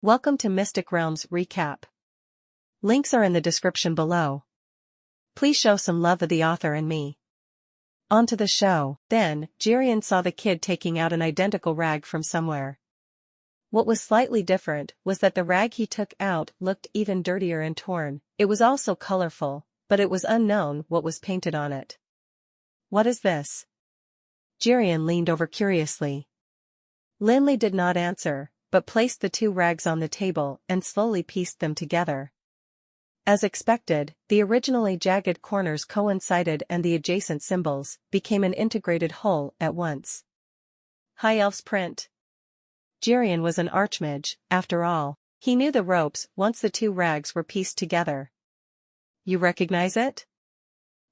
Welcome to Mystic Realms Recap. Links are in the description below. Please show some love of the author and me. On to the show. Then, Jirian saw the kid taking out an identical rag from somewhere. What was slightly different was that the rag he took out looked even dirtier and torn. It was also colorful, but it was unknown what was painted on it. What is this? Jirian leaned over curiously. Lin Li did not answer, but placed the two rags on the table and slowly pieced them together. As expected, the originally jagged corners coincided and the adjacent symbols became an integrated whole at once. High Elf's print. Jirian was an archmage, after all. He knew the ropes once the two rags were pieced together. You recognize it?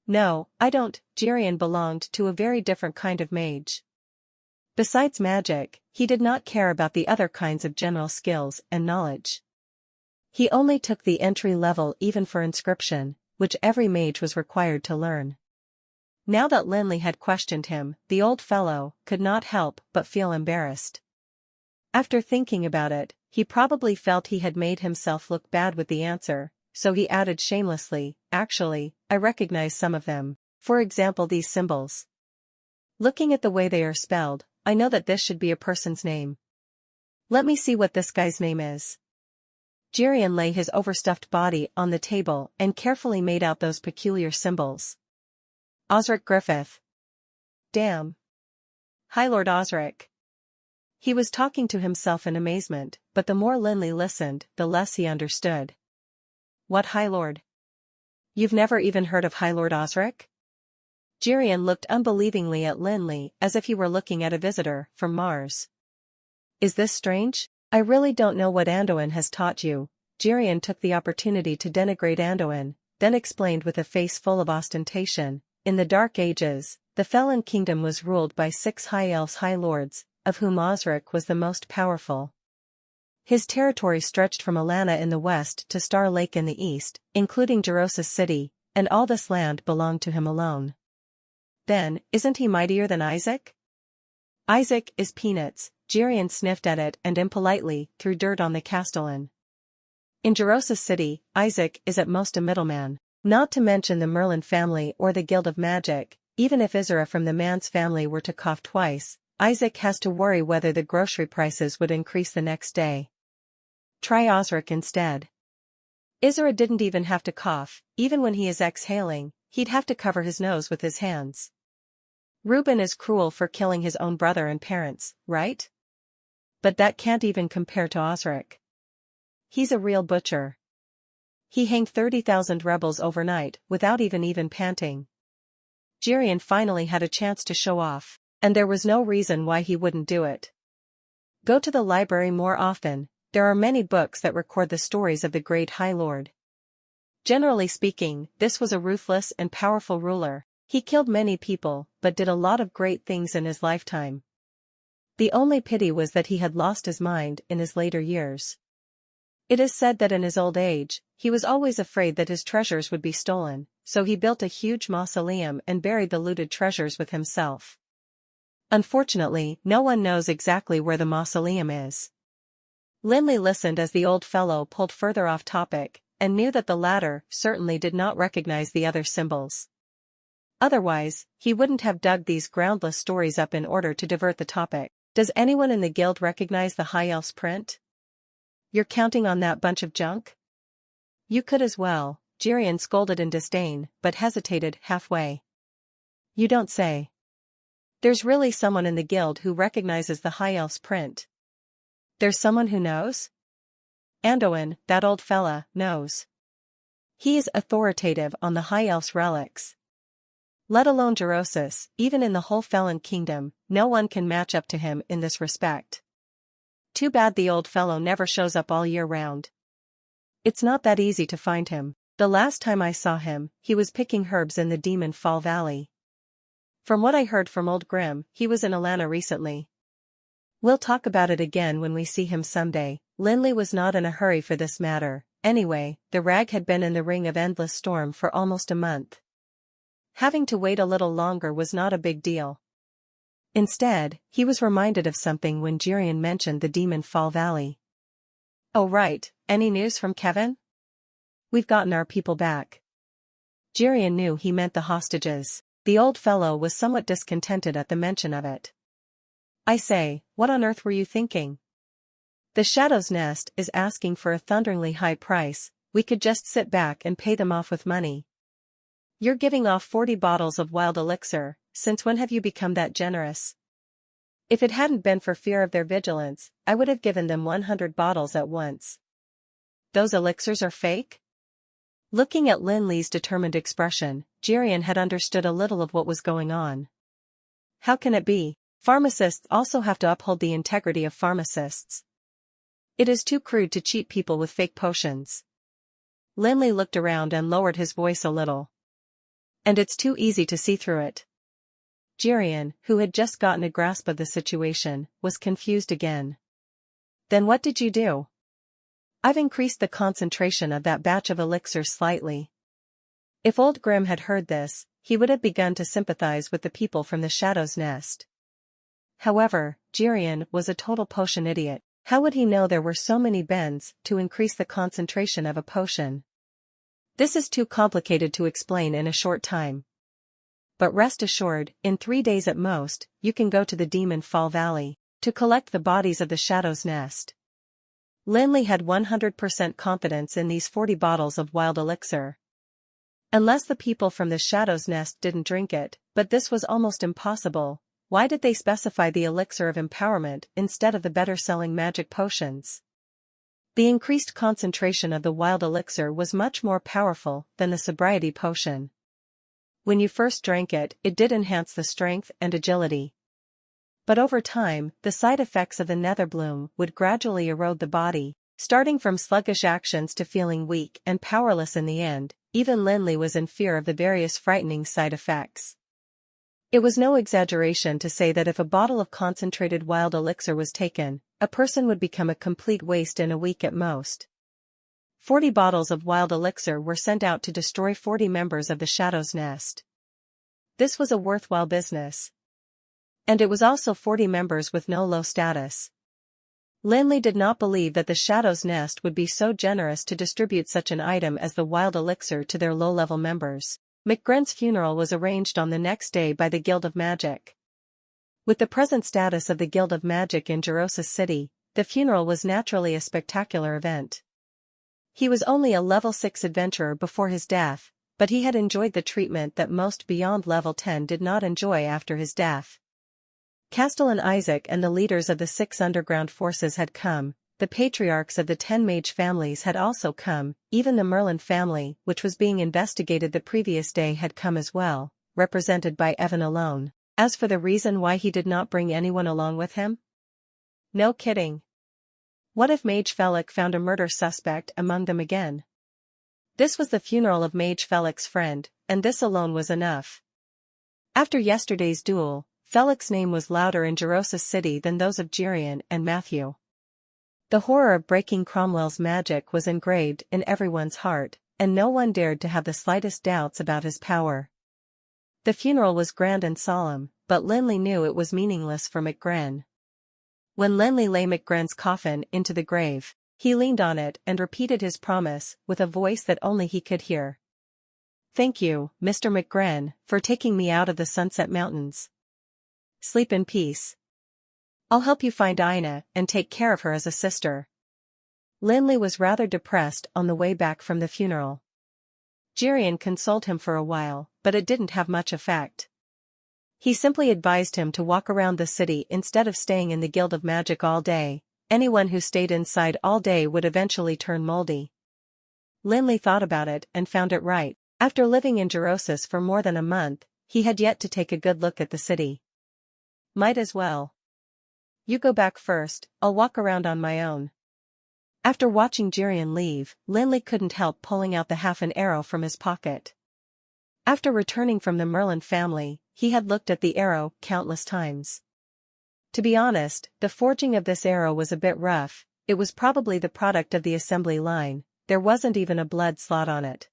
No, I don't. Jirian belonged to a very different kind of mage. Besides magic, he did not care about the other kinds of general skills and knowledge. He only took the entry level even for inscription, which every mage was required to learn. Now that Lin Li had questioned him, the old fellow could not help but feel embarrassed. After thinking about it, he probably felt he had made himself look bad with the answer, so he added shamelessly, "Actually, I recognize some of them. For example, these symbols. Looking at the way they are spelled, I know that this should be a person's name. Let me see what this guy's name is." Jirian lay his overstuffed body on the table and carefully made out those peculiar symbols. Osric Griffith. Damn. High Lord Osric. He was talking to himself in amazement, but the more Lin Li listened, the less he understood. What High Lord? You've never even heard of High Lord Osric? Jirian looked unbelievingly at Lin Li as if he were looking at a visitor from Mars. Is this strange? I really don't know what Anduin has taught you. Jirian took the opportunity to denigrate Anduin, then explained with a face full of ostentation. In the Dark Ages, the Felon Kingdom was ruled by 6 High Elves High Lords, of whom Osric was the most powerful. His territory stretched from Alana in the west to Star Lake in the east, including Gerosis City, and all this land belonged to him alone. Then, isn't he mightier than Isaac? Isaac is peanuts. Jirian sniffed at it and impolitely threw dirt on the castellan. In Gerosis City, Isaac is at most a middleman. Not to mention the Merlin family or the Guild of Magic. Even if Isra from the man's family were to cough twice, Isaac has to worry whether the grocery prices would increase the next day. Try Osric instead. Isra didn't even have to cough. Even when he is exhaling, he'd have to cover his nose with his hands. Reuben is cruel for killing his own brother and parents, right? But that can't even compare to Osric. He's a real butcher. He hanged 30,000 rebels overnight without even panting. Jirian finally had a chance to show off, and there was no reason why he wouldn't do it. Go to the library more often. There are many books that record the stories of the great High Lord. Generally speaking, this was a ruthless and powerful ruler. He killed many people, but did a lot of great things in his lifetime. The only pity was that he had lost his mind in his later years. It is said that in his old age, he was always afraid that his treasures would be stolen, so he built a huge mausoleum and buried the looted treasures with himself. Unfortunately, no one knows exactly where the mausoleum is. Lin Li listened as the old fellow pulled further off topic, and knew that the latter certainly did not recognize the other symbols. Otherwise, he wouldn't have dug these groundless stories up in order to divert the topic. Does anyone in the guild recognize the High Elf's print? You're counting on that bunch of junk? You could as well. Jirian scolded in disdain, but hesitated halfway. You don't say. There's really someone in the guild who recognizes the High Elf's print. There's someone who knows? Anduin, that old fella, knows. He is authoritative on the High Elf's relics. Let alone Gerosis, even in the whole Felon Kingdom, no one can match up to him in this respect. Too bad the old fellow never shows up all year round. It's not that easy to find him. The last time I saw him, he was picking herbs in the Demon Fall Valley. From what I heard from Old Grim, he was in Alana recently. We'll talk about it again when we see him someday. Lin Li was not in a hurry for this matter. Anyway, the rag had been in the Ring of Endless Storm for almost a month. Having to wait a little longer was not a big deal. Instead, he was reminded of something when Jirian mentioned the Demon Fall Valley. Oh right, any news from Kevin? We've gotten our people back. Jirian knew he meant the hostages. The old fellow was somewhat discontented at the mention of it. I say, what on earth were you thinking? The Shadow's Nest is asking for a thunderingly high price, we could just sit back and pay them off with money. You're giving off 40 bottles of wild elixir, since when have you become that generous? If it hadn't been for fear of their vigilance, I would have given them 100 bottles at once. Those elixirs are fake? Looking at Lin Li's determined expression, Jirian had understood a little of what was going on. How can it be? Pharmacists also have to uphold the integrity of pharmacists. It is too crude to cheat people with fake potions. Lin Li looked around and lowered his voice a little. And it's too easy to see through it. Jirian, who had just gotten a grasp of the situation, was confused again. Then what did you do? I've increased the concentration of that batch of elixir slightly. If Old Grim had heard this, he would have begun to sympathize with the people from the Shadow's Nest. However, Jirian was a total potion idiot. How would he know there were so many bends to increase the concentration of a potion? This is too complicated to explain in a short time. But rest assured, in 3 days at most, you can go to the Demon Fall Valley to collect the bodies of the Shadow's Nest. Lin Li had 100% confidence in these 40 bottles of wild elixir. Unless the people from the Shadow's Nest didn't drink it, but this was almost impossible. Why did they specify the elixir of empowerment instead of the better-selling magic potions? The increased concentration of the wild elixir was much more powerful than the sobriety potion. When you first drank it, it did enhance the strength and agility. But over time, the side effects of the nether bloom would gradually erode the body, starting from sluggish actions to feeling weak and powerless in the end. Even Lin Li was in fear of the various frightening side effects. It was no exaggeration to say that if a bottle of concentrated wild elixir was taken, a person would become a complete waste in a week at most. 40 bottles of wild elixir were sent out to destroy 40 members of the Shadow's Nest. This was a worthwhile business. And it was also 40 members with no low status. Lin Li did not believe that the Shadow's Nest would be so generous to distribute such an item as the wild elixir to their low-level members. McGren's funeral was arranged on the next day by the Guild of Magic. With the present status of the Guild of Magic in Gerosa City, the funeral was naturally a spectacular event. He was only a level 6 adventurer before his death, but he had enjoyed the treatment that most beyond level 10 did not enjoy after his death. Castellan Isaac and the leaders of the 6 underground forces had come, the patriarchs of the 10 mage families had also come, even the Merlin family, which was being investigated the previous day, had come as well, represented by Evan alone. As for the reason why he did not bring anyone along with him? No kidding. What if Mage Felix found a murder suspect among them again? This was the funeral of Mage Felix's friend, and this alone was enough. After yesterday's duel, Felix's name was louder in Gerosa City than those of Jirian and Matthew. The horror of breaking Cromwell's magic was engraved in everyone's heart, and no one dared to have the slightest doubts about his power. The funeral was grand and solemn, but Lin Li knew it was meaningless for McGren. When Lin Li lay McGren's coffin into the grave, he leaned on it and repeated his promise with a voice that only he could hear. "Thank you, Mr. McGren, for taking me out of the Sunset Mountains. Sleep in peace. I'll help you find Ina and take care of her as a sister." Lin Li was rather depressed on the way back from the funeral. Jirian consoled him for a while, but it didn't have much effect. He simply advised him to walk around the city instead of staying in the Guild of Magic all day. Anyone who stayed inside all day would eventually turn moldy. Lin Li thought about it and found it right. After living in Gerosis for more than a month, he had yet to take a good look at the city. Might as well. You go back first, I'll walk around on my own. After watching Jirian leave, Lin Li couldn't help pulling out the half an arrow from his pocket. After returning from the Merlin family, he had looked at the arrow countless times. To be honest, the forging of this arrow was a bit rough. It was probably the product of the assembly line. There wasn't even a blood slot on it.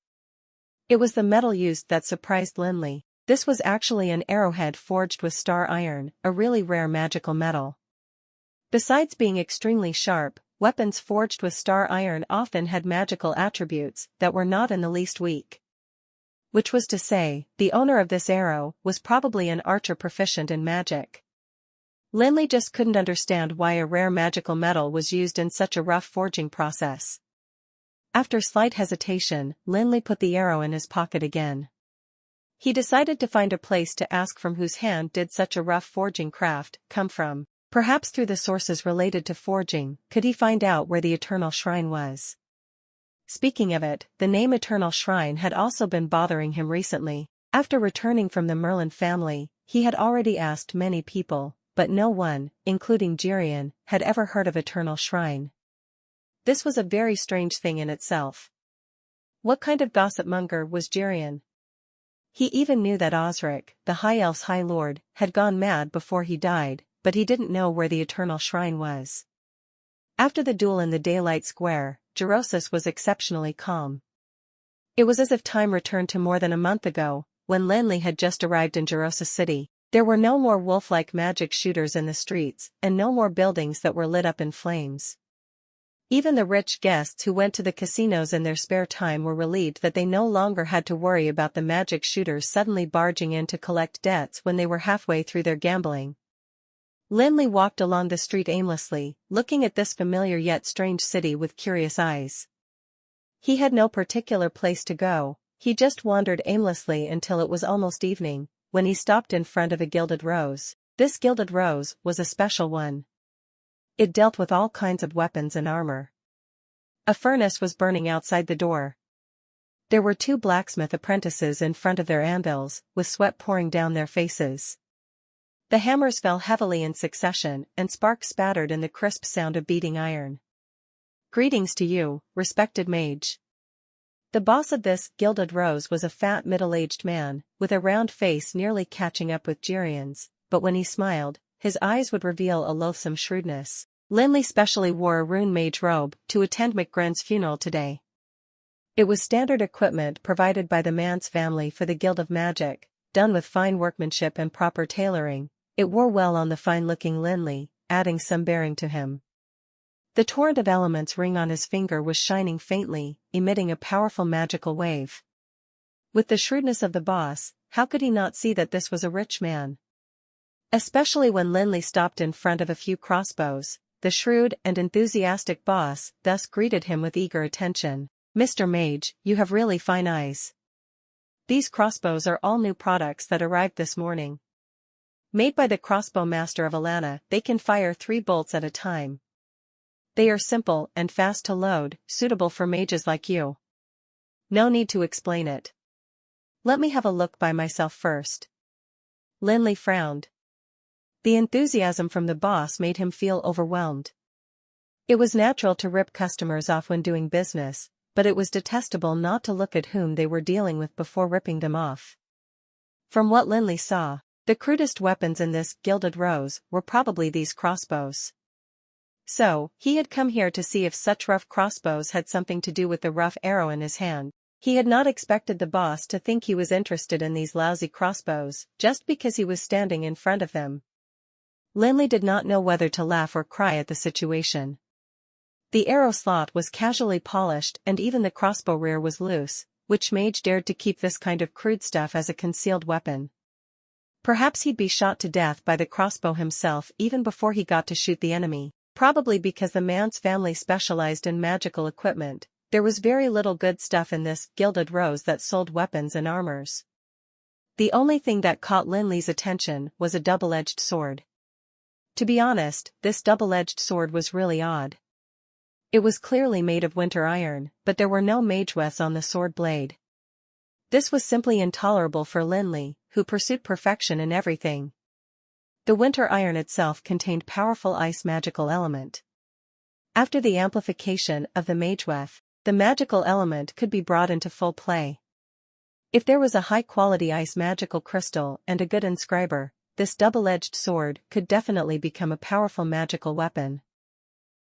It was the metal used that surprised Lin Li. This was actually an arrowhead forged with star iron, a really rare magical metal. Besides being extremely sharp, weapons forged with star iron often had magical attributes that were not in the least weak. Which was to say, the owner of this arrow was probably an archer proficient in magic. Lin Li just couldn't understand why a rare magical metal was used in such a rough forging process. After slight hesitation, Lin Li put the arrow in his pocket again. He decided to find a place to ask from whose hand did such a rough forging craft come from. Perhaps through the sources related to forging, could he find out where the Eternal Shrine was. Speaking of it, the name Eternal Shrine had also been bothering him recently. After returning from the Merlin family, he had already asked many people, but no one, including Jirian, had ever heard of Eternal Shrine. This was a very strange thing in itself. What kind of gossip monger was Jirian? He even knew that Osric, the High Elf's High Lord, had gone mad before he died, but he didn't know where the Eternal Shrine was. After the duel in the Daylight Square, Gerosis was exceptionally calm. It was as if time returned to more than a month ago, when Lin Li had just arrived in Gerosis City. There were no more wolf-like magic shooters in the streets, and no more buildings that were lit up in flames. Even the rich guests who went to the casinos in their spare time were relieved that they no longer had to worry about the magic shooters suddenly barging in to collect debts when they were halfway through their gambling. Lin Li walked along the street aimlessly, looking at this familiar yet strange city with curious eyes. He had no particular place to go, he just wandered aimlessly until it was almost evening, when he stopped in front of a gilded rose. This gilded rose was a special one. It dealt with all kinds of weapons and armor. A furnace was burning outside the door. There were 2 blacksmith apprentices in front of their anvils, with sweat pouring down their faces. The hammers fell heavily in succession, and sparks spattered in the crisp sound of beating iron. Greetings to you, respected mage. The boss of this gilded rose was a fat middle-aged man, with a round face nearly catching up with Jirian's, but when he smiled, his eyes would reveal a loathsome shrewdness. Lin Li specially wore a rune mage robe to attend McGren's funeral today. It was standard equipment provided by the man's family for the Guild of Magic, done with fine workmanship and proper tailoring. It wore well on the fine-looking Lin Li, adding some bearing to him. The torrent of elements ring on his finger was shining faintly, emitting a powerful magical wave. With the shrewdness of the boss, how could he not see that this was a rich man? Especially when Lin Li stopped in front of a few crossbows, the shrewd and enthusiastic boss thus greeted him with eager attention. Mr. Mage, you have really fine eyes. These crossbows are all new products that arrived this morning. Made by the crossbow master of Alana, they can fire 3 bolts at a time. They are simple and fast to load, suitable for mages like you. No need to explain it. Let me have a look by myself first. Lin Li frowned. The enthusiasm from the boss made him feel overwhelmed. It was natural to rip customers off when doing business, but it was detestable not to look at whom they were dealing with before ripping them off. From what Lin Li saw, the crudest weapons in this gilded rose were probably these crossbows. So, he had come here to see if such rough crossbows had something to do with the rough arrow in his hand. He had not expected the boss to think he was interested in these lousy crossbows, just because he was standing in front of them. Lin Li did not know whether to laugh or cry at the situation. The arrow slot was casually polished and even the crossbow rear was loose, which mage dared to keep this kind of crude stuff as a concealed weapon? Perhaps he'd be shot to death by the crossbow himself even before he got to shoot the enemy. Probably because the man's family specialized in magical equipment, there was very little good stuff in this gilded rose that sold weapons and armors. The only thing that caught Lin Li's attention was a double-edged sword. To be honest, this double-edged sword was really odd. It was clearly made of winter iron, but there were no magewefts on the sword blade. This was simply intolerable for Lin Li, who pursued perfection in everything. The winter iron itself contained powerful ice magical element. After the amplification of the mageweft, the magical element could be brought into full play. If there was a high-quality ice magical crystal and a good inscriber, this double-edged sword could definitely become a powerful magical weapon.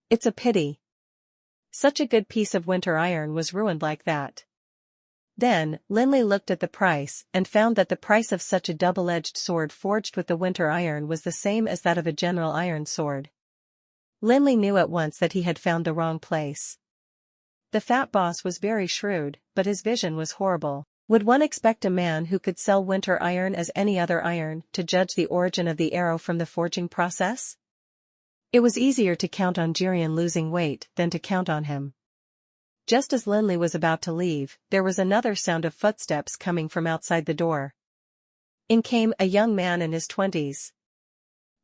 It's a pity. Such a good piece of winter iron was ruined like that. Then, Lin Li looked at the price and found that the price of such a double-edged sword forged with the winter iron was the same as that of a general iron sword. Lin Li knew at once that he had found the wrong place. The fat boss was very shrewd, but his vision was horrible. Would one expect a man who could sell winter iron as any other iron to judge the origin of the arrow from the forging process? It was easier to count on Jirian losing weight than to count on him. Just as Lin Li was about to leave, there was another sound of footsteps coming from outside the door. In came a young man in his 20s.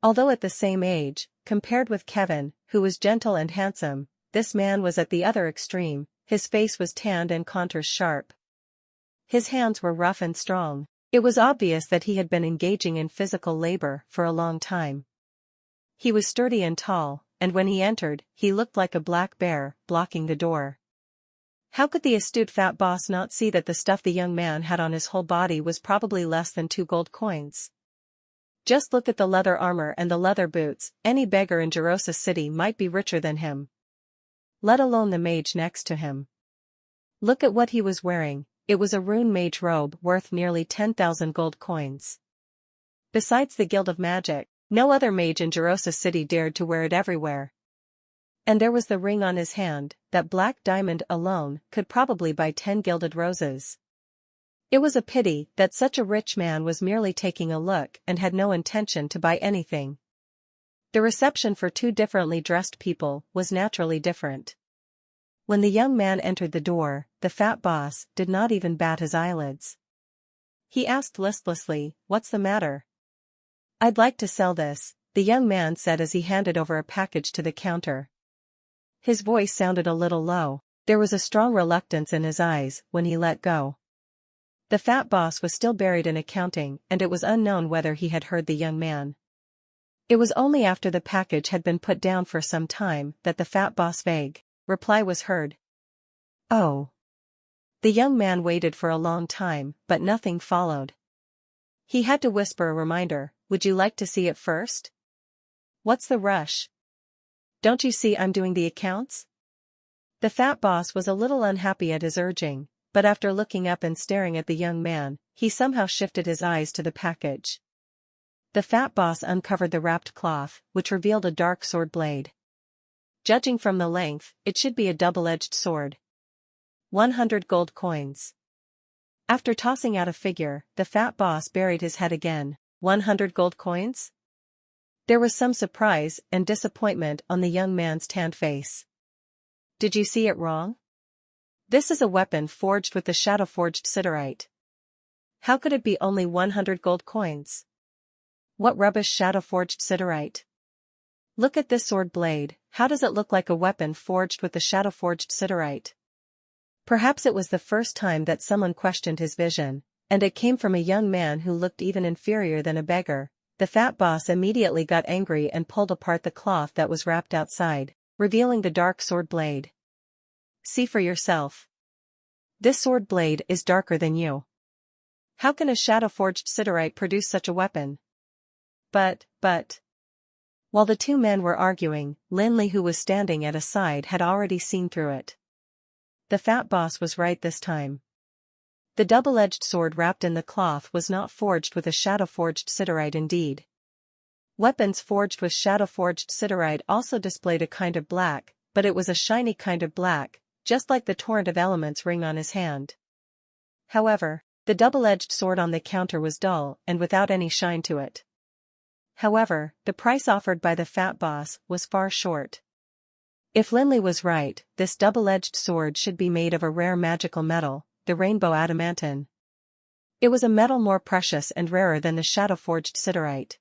Although at the same age, compared with Kevin, who was gentle and handsome, this man was at the other extreme. His face was tanned and contours sharp. His hands were rough and strong. It was obvious that he had been engaging in physical labor for a long time. He was sturdy and tall, and when he entered, he looked like a black bear, blocking the door. How could the astute fat boss not see that the stuff the young man had on his whole body was probably less than 2 gold coins? Just look at the leather armor and the leather boots. Any beggar in Jirosa City might be richer than him. Let alone the mage next to him. Look at what he was wearing. It was a rune mage robe worth nearly 10,000 gold coins. Besides the Guild of Magic, no other mage in Jirosa City dared to wear it everywhere. And there was the ring on his hand. That black diamond alone could probably buy 10 gilded roses. It was a pity that such a rich man was merely taking a look and had no intention to buy anything. The reception for 2 differently dressed people was naturally different. When the young man entered the door, the fat boss did not even bat his eyelids. He asked listlessly, "What's the matter?" "I'd like to sell this," the young man said as he handed over a package to the counter. His voice sounded a little low. There was a strong reluctance in his eyes when he let go. The fat boss was still buried in accounting, and it was unknown whether he had heard the young man. It was only after the package had been put down for some time that the fat boss' vague reply was heard. "Oh." The young man waited for a long time, but nothing followed. He had to whisper a reminder, "Would you like to see it first?" "What's the rush? Don't you see I'm doing the accounts?" The fat boss was a little unhappy at his urging, but after looking up and staring at the young man, he somehow shifted his eyes to the package. The fat boss uncovered the wrapped cloth, which revealed a dark sword blade. Judging from the length, it should be a double-edged sword. 100 gold coins. After tossing out a figure, the fat boss buried his head again. 100 gold coins? There was some surprise and disappointment on the young man's tanned face. "Did you see it wrong? This is a weapon forged with the shadow-forged siderite. How could it be only 100 gold coins? What rubbish shadow-forged siderite? Look at this sword blade. How does it look like a weapon forged with the shadow-forged siderite?" Perhaps it was the first time that someone questioned his vision, and it came from a young man who looked even inferior than a beggar. The fat boss immediately got angry and pulled apart the cloth that was wrapped outside, revealing the dark sword blade. "See for yourself. This sword blade is darker than you. How can a shadow-forged siderite produce such a weapon?" But. While the 2 men were arguing, Lin Li, who was standing at a side, had already seen through it. The fat boss was right this time. The double-edged sword wrapped in the cloth was not forged with a shadow-forged siderite indeed. Weapons forged with shadow-forged siderite also displayed a kind of black, but it was a shiny kind of black, just like the torrent of elements ring on his hand. However, the double-edged sword on the counter was dull and without any shine to it. However, the price offered by the fat boss was far short. If Lin Li was right, this double-edged sword should be made of a rare magical metal, the rainbow adamantine. It was a metal more precious and rarer than the shadow-forged siderite.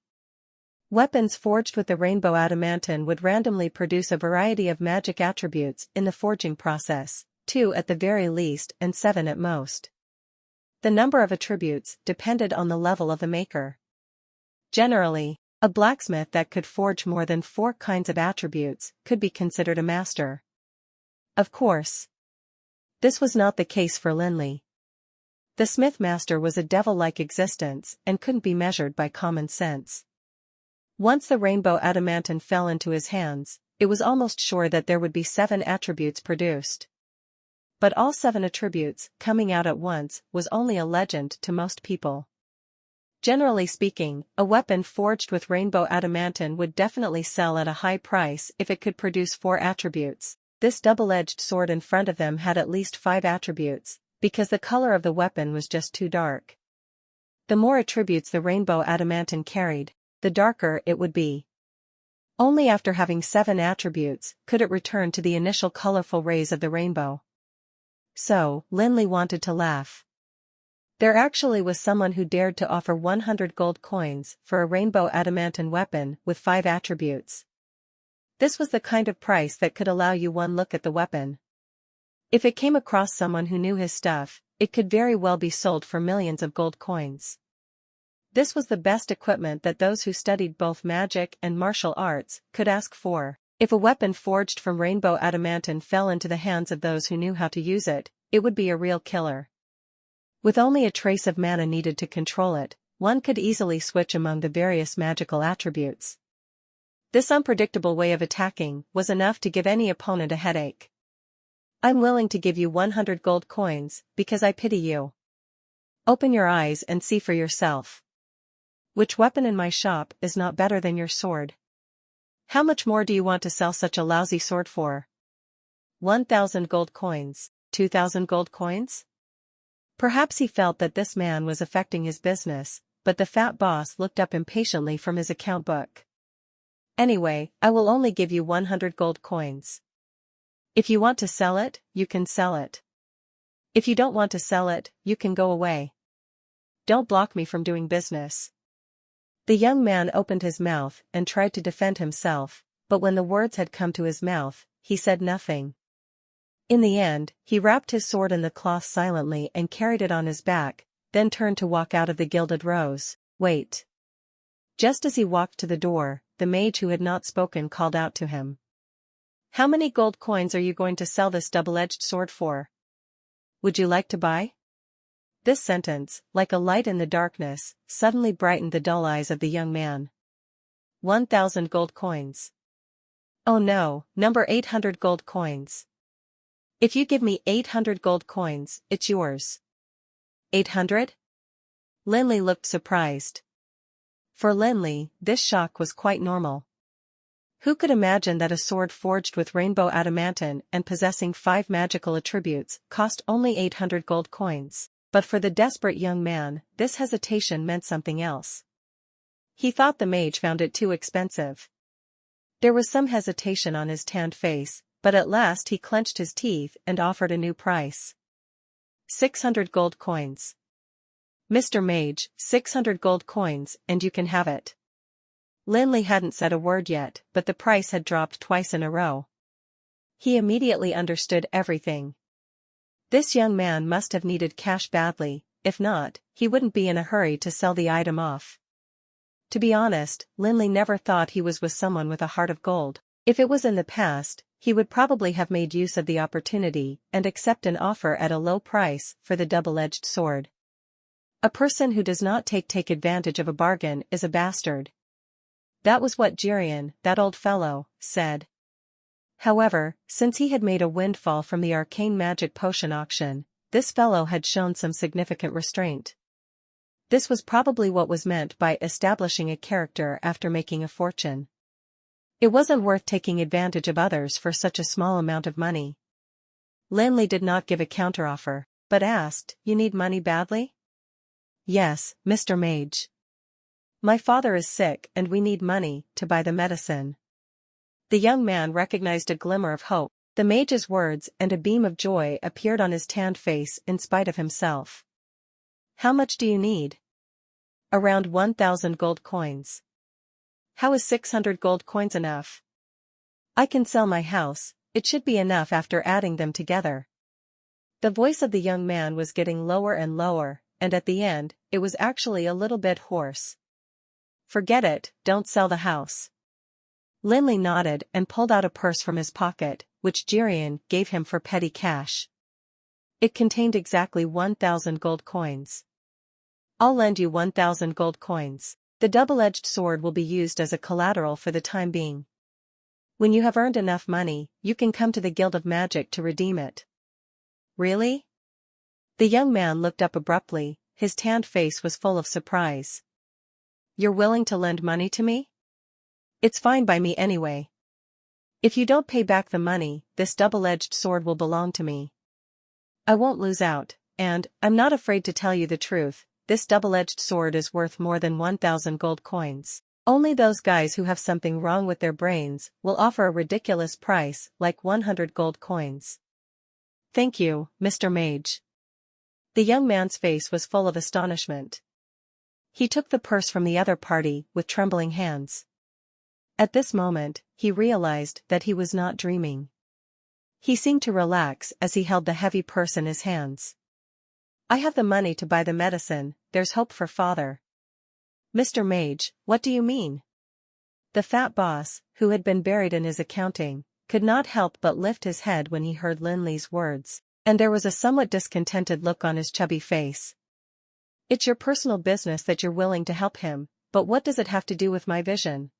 Weapons forged with the rainbow adamantine would randomly produce a variety of magic attributes in the forging process, 2 at the very least and 7 at most. The number of attributes depended on the level of the maker. Generally, a blacksmith that could forge more than 4 kinds of attributes could be considered a master. Of course, this was not the case for Lin Li. The smith master was a devil-like existence and couldn't be measured by common sense. Once the rainbow adamantine fell into his hands, it was almost sure that there would be 7 attributes produced. But all 7 attributes coming out at once was only a legend to most people. Generally speaking, a weapon forged with rainbow adamantine would definitely sell at a high price if it could produce 4 attributes. This double-edged sword in front of them had at least 5 attributes, because the color of the weapon was just too dark. The more attributes the rainbow adamantine carried, the darker it would be. Only after having 7 attributes could it return to the initial colorful rays of the rainbow. So, Lin Li wanted to laugh. There actually was someone who dared to offer 100 gold coins for a rainbow adamantine weapon with 5 attributes. This was the kind of price that could allow you one look at the weapon. If it came across someone who knew his stuff, it could very well be sold for millions of gold coins. This was the best equipment that those who studied both magic and martial arts could ask for. If a weapon forged from rainbow adamantine fell into the hands of those who knew how to use it, it would be a real killer. With only a trace of mana needed to control it, one could easily switch among the various magical attributes. This unpredictable way of attacking was enough to give any opponent a headache. I'm willing to give you 100 gold coins, because I pity you. Open your eyes and see for yourself. Which weapon in my shop is not better than your sword? How much more do you want to sell such a lousy sword for? 1,000 gold coins, 2,000 gold coins? Perhaps he felt that this man was affecting his business, but the fat boss looked up impatiently from his account book. Anyway, I will only give you 100 gold coins. If you want to sell it, you can sell it. If you don't want to sell it, you can go away. Don't block me from doing business. The young man opened his mouth and tried to defend himself, but when the words had come to his mouth, he said nothing. In the end, he wrapped his sword in the cloth silently and carried it on his back, then turned to walk out of the Gilded Rose. Wait. Just as he walked to the door, the mage who had not spoken called out to him. How many gold coins are you going to sell this double-edged sword for? Would you like to buy? This sentence, like a light in the darkness, suddenly brightened the dull eyes of the young man. 1,000 gold coins. Oh no, number 800 gold coins. If you give me 800 gold coins, it's yours. 800? Lin Li looked surprised. For Lin Li, this shock was quite normal. Who could imagine that a sword forged with rainbow adamantine and possessing 5 magical attributes cost only 800 gold coins? But for the desperate young man, this hesitation meant something else. He thought the mage found it too expensive. There was some hesitation on his tanned face, but at last he clenched his teeth and offered a new price. 600 gold coins. Mr. Mage, 600 gold coins, and you can have it. Lin Li hadn't said a word yet, but the price had dropped twice in a row. He immediately understood everything. This young man must have needed cash badly, if not, he wouldn't be in a hurry to sell the item off. To be honest, Lin Li never thought he was with someone with a heart of gold. If it was in the past, he would probably have made use of the opportunity and accept an offer at a low price for the double-edged sword. A person who does not take advantage of a bargain is a bastard. That was what Jirian, that old fellow, said. However, since he had made a windfall from the arcane magic potion auction, this fellow had shown some significant restraint. This was probably what was meant by establishing a character after making a fortune. It wasn't worth taking advantage of others for such a small amount of money. Lin Li did not give a counteroffer, but asked, "You need money badly?" "Yes, Mr. Mage. My father is sick and we need money to buy the medicine." The young man recognized a glimmer of hope. The mage's words and a beam of joy appeared on his tanned face in spite of himself. "How much do you need?" "Around 1,000 gold coins." "How is 600 gold coins enough?" "I can sell my house, it should be enough after adding them together." The voice of the young man was getting lower and lower, and at the end, it was actually a little bit hoarse. "Forget it, don't sell the house." Lin Li nodded and pulled out a purse from his pocket, which Jirian gave him for petty cash. It contained exactly 1,000 gold coins. "I'll lend you 1,000 gold coins. The double-edged sword will be used as a collateral for the time being. When you have earned enough money, you can come to the Guild of Magic to redeem it." "Really?" The young man looked up abruptly, his tanned face was full of surprise. You're willing to lend money to me? It's fine by me anyway. If you don't pay back the money, this double-edged sword will belong to me. I won't lose out, and, I'm not afraid to tell you the truth, this double-edged sword is worth more than 1,000 gold coins. Only those guys who have something wrong with their brains will offer a ridiculous price like 100 gold coins. Thank you, Mr. Mage. The young man's face was full of astonishment. He took the purse from the other party with trembling hands. At this moment, he realized that he was not dreaming. He seemed to relax as he held the heavy purse in his hands. I have the money to buy the medicine, there's hope for father. Mr. Mage, what do you mean? The fat boss, who had been buried in his accounting, could not help but lift his head when he heard Lin Li's words, and there was a somewhat discontented look on his chubby face. It's your personal business that you're willing to help him, but what does it have to do with my vision?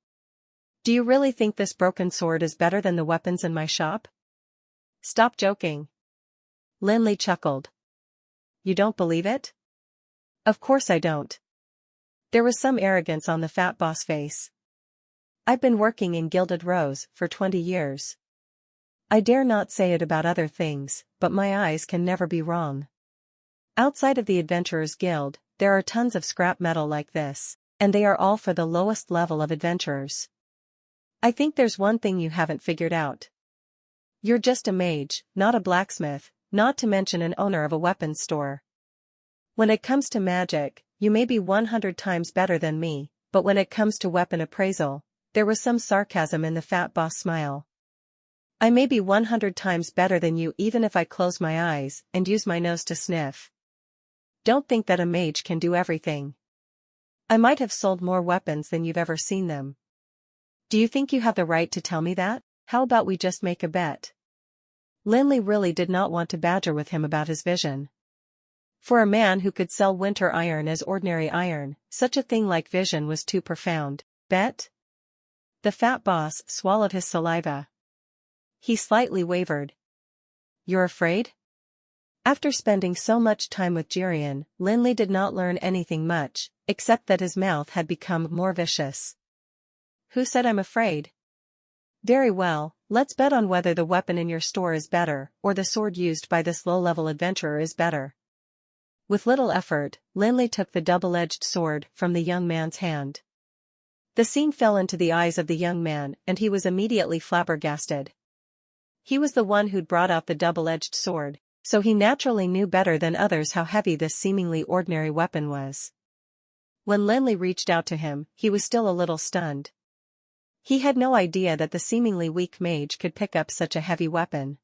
Do you really think this broken sword is better than the weapons in my shop? Stop joking. Lin Li chuckled. You don't believe it? Of course I don't. There was some arrogance on the fat boss face. I've been working in Gilded Rose for 20 years. I dare not say it about other things, but my eyes can never be wrong. Outside of the Adventurers Guild, there are tons of scrap metal like this, and they are all for the lowest level of adventurers. I think there's one thing you haven't figured out. You're just a mage, not a blacksmith, not to mention an owner of a weapons store. When it comes to magic, you may be 100 times better than me, but when it comes to weapon appraisal, there was some sarcasm in the fat boss' smile. I may be 100 times better than you even if I close my eyes and use my nose to sniff. Don't think that a mage can do everything. I might have sold more weapons than you've ever seen them. Do you think you have the right to tell me that? How about we just make a bet? Lin Li really did not want to badger with him about his vision. For a man who could sell winter iron as ordinary iron, such a thing like vision was too profound. Bet? The fat boss swallowed his saliva. He slightly wavered. You're afraid? After spending so much time with Jirian, Lin Li did not learn anything much, except that his mouth had become more vicious. Who said I'm afraid? Very well, let's bet on whether the weapon in your store is better, or the sword used by this low-level adventurer is better. With little effort, Lin Li took the double-edged sword from the young man's hand. The scene fell into the eyes of the young man and he was immediately flabbergasted. He was the one who'd brought out the double-edged sword, so he naturally knew better than others how heavy this seemingly ordinary weapon was. When Lin Li reached out to him, he was still a little stunned. He had no idea that the seemingly weak mage could pick up such a heavy weapon.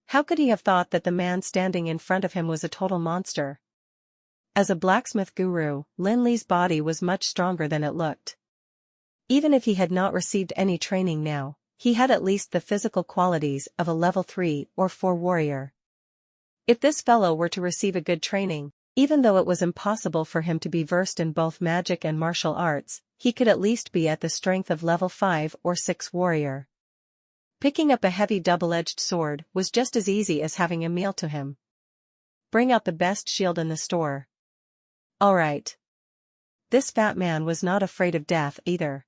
How could he have thought that the man standing in front of him was a total monster? As a blacksmith guru, Lin Li's body was much stronger than it looked. Even if he had not received any training now, he had at least the physical qualities of a level 3 or 4 warrior. If this fellow were to receive a good training, even though it was impossible for him to be versed in both magic and martial arts, he could at least be at the strength of level 5 or 6 warrior. Picking up a heavy double-edged sword was just as easy as having a meal to him. Bring out the best shield in the store. All right. This fat man was not afraid of death either.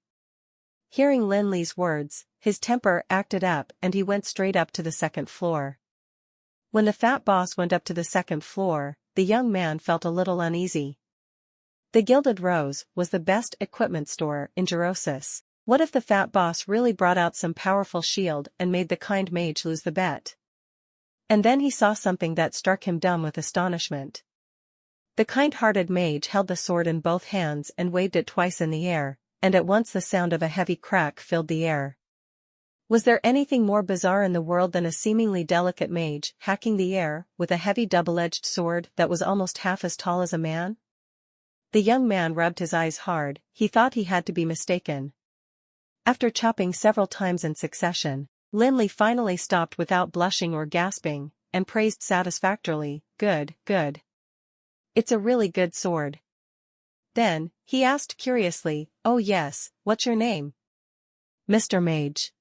Hearing Lin Li's words, his temper acted up and he went straight up to the second floor. When the fat boss went up to the second floor, the young man felt a little uneasy. The Gilded Rose was the best equipment store in Gerosis. What if the fat boss really brought out some powerful shield and made the kind mage lose the bet? And then he saw something that struck him dumb with astonishment. The kind-hearted mage held the sword in both hands and waved it twice in the air, and at once the sound of a heavy crack filled the air. Was there anything more bizarre in the world than a seemingly delicate mage hacking the air with a heavy double-edged sword that was almost half as tall as a man? The young man rubbed his eyes hard, he thought he had to be mistaken. After chopping several times in succession, Lin Li finally stopped without blushing or gasping, and praised satisfactorily, "Good, good. It's a really good sword." Then, he asked curiously, "Oh yes, what's your name?" "Mr. Mage.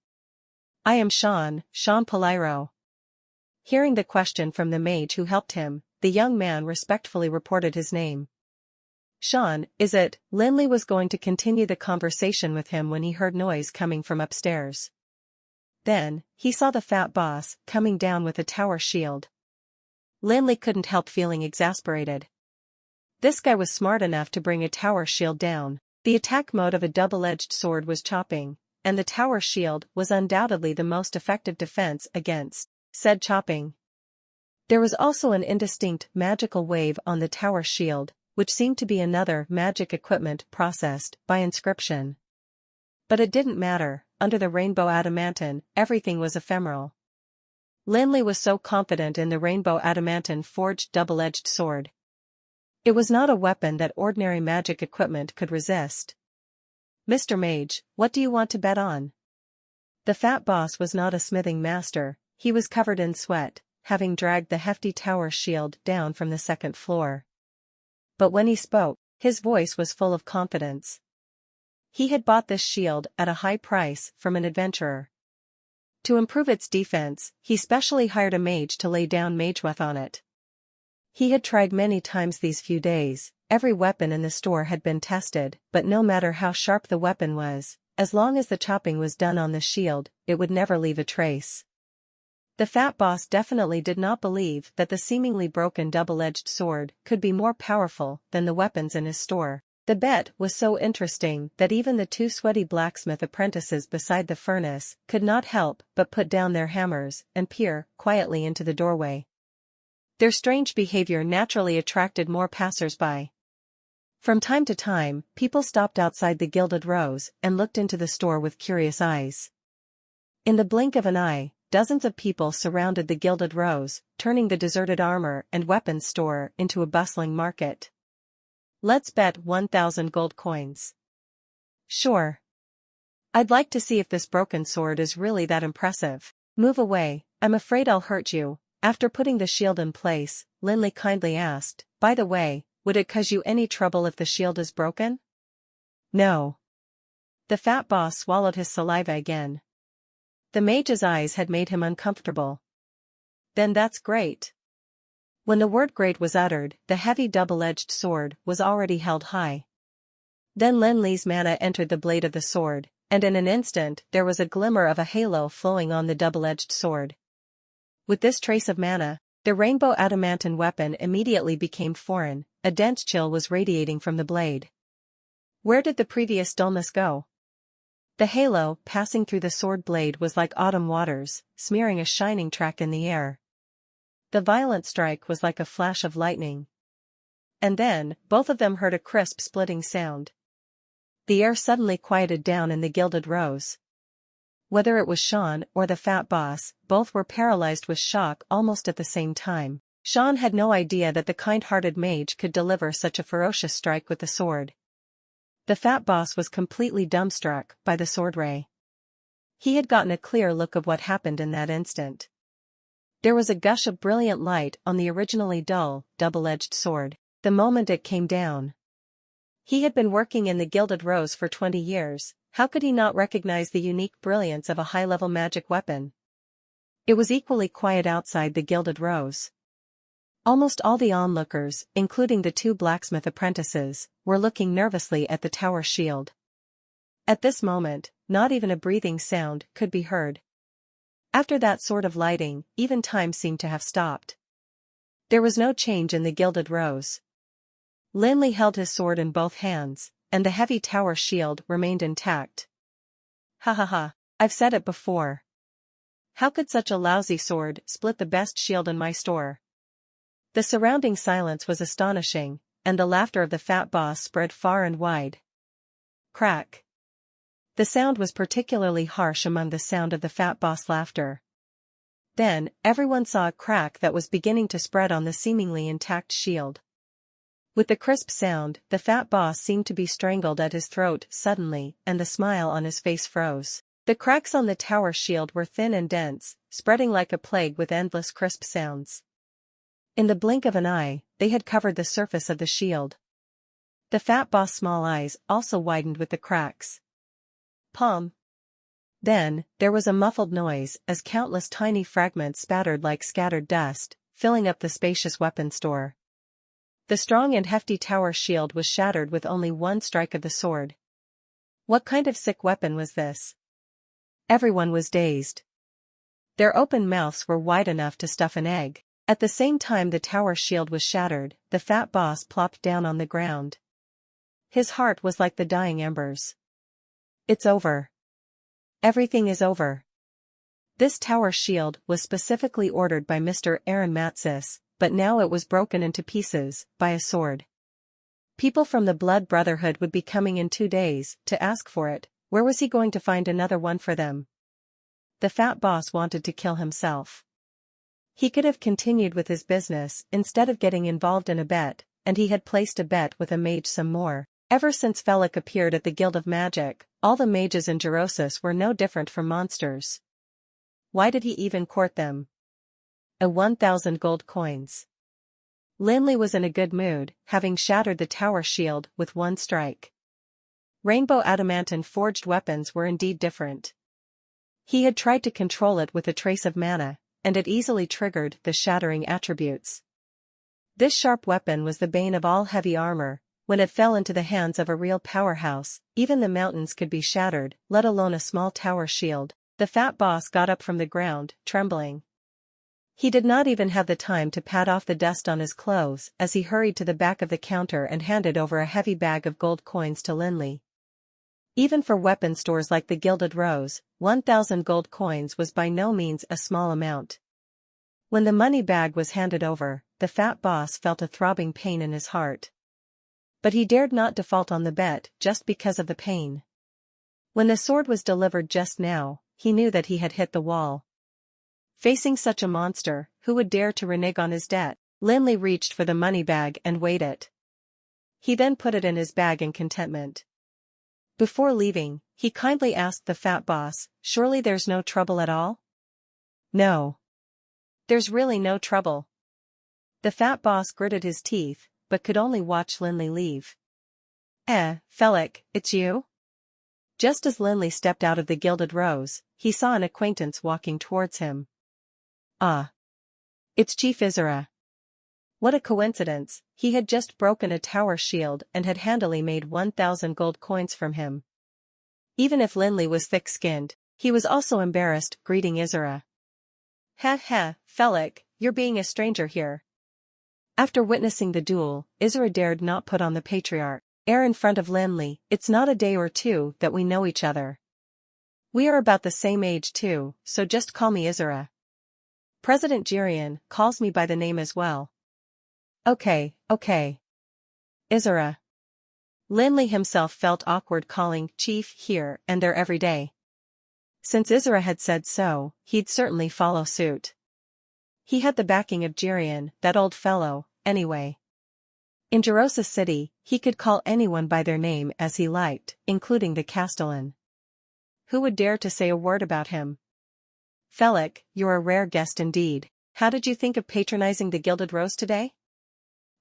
I am Sean Paliro." Hearing the question from the mage who helped him, the young man respectfully reported his name. Sean, is it? Lin Li was going to continue the conversation with him when he heard noise coming from upstairs. Then, he saw the fat boss coming down with a tower shield. Lin Li couldn't help feeling exasperated. This guy was smart enough to bring a tower shield down. The attack mode of a double-edged sword was chopping, and the tower shield was undoubtedly the most effective defense against said chopping. There was also an indistinct magical wave on the tower shield, which seemed to be another magic equipment processed by inscription. But it didn't matter, under the rainbow adamantine, everything was ephemeral. Lin Li was so confident in the rainbow adamantine forged double-edged sword. It was not a weapon that ordinary magic equipment could resist. "Mr. Mage, what do you want to bet on?" The fat boss was not a smithing master, he was covered in sweat, having dragged the hefty tower shield down from the second floor. But when he spoke, his voice was full of confidence. He had bought this shield at a high price from an adventurer. To improve its defense, he specially hired a mage to lay down mageweth on it. He had tried many times these few days, every weapon in the store had been tested, but no matter how sharp the weapon was, as long as the chopping was done on the shield, it would never leave a trace. The fat boss definitely did not believe that the seemingly broken double-edged sword could be more powerful than the weapons in his store. The bet was so interesting that even the two sweaty blacksmith apprentices beside the furnace could not help but put down their hammers and peer quietly into the doorway. Their strange behavior naturally attracted more passers-by. From time to time, people stopped outside the Gilded Rose and looked into the store with curious eyes. In the blink of an eye, dozens of people surrounded the Gilded Rose, turning the deserted armor and weapons store into a bustling market. "Let's bet 1,000 gold coins." "Sure. I'd like to see if this broken sword is really that impressive." "Move away, I'm afraid I'll hurt you." After putting the shield in place, Lin Li kindly asked, "By the way, would it cause you any trouble if the shield is broken?" "No." The fat boss swallowed his saliva again. The mage's eyes had made him uncomfortable. "Then that's great." When the word "great" was uttered, the heavy double-edged sword was already held high. Then Lin Li's mana entered the blade of the sword, and in an instant there was a glimmer of a halo flowing on the double-edged sword. With this trace of mana, the rainbow adamantine weapon immediately became foreign, a dense chill was radiating from the blade. Where did the previous dullness go? The halo passing through the sword blade was like autumn waters, smearing a shining track in the air. The violent strike was like a flash of lightning. And then, both of them heard a crisp splitting sound. The air suddenly quieted down in the Gilded Rose. Whether it was Sean or the fat boss, both were paralyzed with shock almost at the same time. Sean had no idea that the kind-hearted mage could deliver such a ferocious strike with the sword. The fat boss was completely dumbstruck by the sword ray. He had gotten a clear look of what happened in that instant. There was a gush of brilliant light on the originally dull, double-edged sword, the moment it came down. He had been working in the Gilded Rose for 20 years, how could he not recognize the unique brilliance of a high-level magic weapon? It was equally quiet outside the Gilded Rose. Almost all the onlookers, including the two blacksmith apprentices, were looking nervously at the tower shield. At this moment, not even a breathing sound could be heard. After that sort of lighting, even time seemed to have stopped. There was no change in the Gilded Rose. Lin Li held his sword in both hands, and the heavy tower shield remained intact. "Ha ha ha, I've said it before. How could such a lousy sword split the best shield in my store?" The surrounding silence was astonishing, and the laughter of the fat boss spread far and wide. Crack. The sound was particularly harsh among the sound of the fat boss' laughter. Then, everyone saw a crack that was beginning to spread on the seemingly intact shield. With the crisp sound, the fat boss seemed to be strangled at his throat suddenly, and the smile on his face froze. The cracks on the tower shield were thin and dense, spreading like a plague with endless crisp sounds. In the blink of an eye, they had covered the surface of the shield. The fat boss' small eyes also widened with the cracks. Palm. Then, there was a muffled noise as countless tiny fragments spattered like scattered dust, filling up the spacious weapon store. The strong and hefty tower shield was shattered with only one strike of the sword. What kind of sick weapon was this? Everyone was dazed. Their open mouths were wide enough to stuff an egg. At the same time the tower shield was shattered, the fat boss plopped down on the ground. His heart was like the dying embers. It's over. Everything is over. This tower shield was specifically ordered by Mr. Aaron Matsis, but now it was broken into pieces by a sword. People from the Blood Brotherhood would be coming in 2 days to ask for it. Where was he going to find another one for them? The fat boss wanted to kill himself. He could have continued with his business instead of getting involved in a bet, and he had placed a bet with a mage some more. Ever since Felix appeared at the Guild of Magic, all the mages in Gerosis were no different from monsters. Why did he even court them? 1,000 gold coins. Lin Li was in a good mood, having shattered the tower shield with one strike. Rainbow adamantine forged weapons were indeed different. He had tried to control it with a trace of mana, and it easily triggered the shattering attributes. This sharp weapon was the bane of all heavy armor. When it fell into the hands of a real powerhouse, even the mountains could be shattered, let alone a small tower shield. The fat boss got up from the ground, trembling. He did not even have the time to pat off the dust on his clothes as he hurried to the back of the counter and handed over a heavy bag of gold coins to Lin Li. Even for weapon stores like the Gilded Rose, 1,000 gold coins was by no means a small amount. When the money bag was handed over, the fat boss felt a throbbing pain in his heart. But he dared not default on the bet just because of the pain. When the sword was delivered just now, he knew that he had hit the wall. Facing such a monster, who would dare to renege on his debt? Lin Li reached for the money bag and weighed it. He then put it in his bag in contentment. Before leaving, he kindly asked the fat boss, "Surely there's no trouble at all?" "No. There's really no trouble." The fat boss gritted his teeth, but could only watch Lin Li leave. Felix, it's you?" Just as Lin Li stepped out of the Gilded Rose, he saw an acquaintance walking towards him. "Ah. It's Chief Isera." What a coincidence, he had just broken a tower shield and had handily made 1,000 gold coins from him. Even if Lin Li was thick-skinned, he was also embarrassed, greeting Isera. Felix, you're being a stranger here." After witnessing the duel, Isera dared not put on the patriarch air in front of Lin Li. "It's not a day or two that we know each other. We are about the same age too, so just call me Isera. President Jirian calls me by the name as well." Okay. Isera. Lin Li himself felt awkward calling Chief here and there every day. Since Isera had said so, he'd certainly follow suit. He had the backing of Jirian, that old fellow, anyway. In Gerosa City, he could call anyone by their name as he liked, including the Castellan. Who would dare to say a word about him? "Felix, you're a rare guest indeed. How did you think of patronizing the Gilded Rose today?"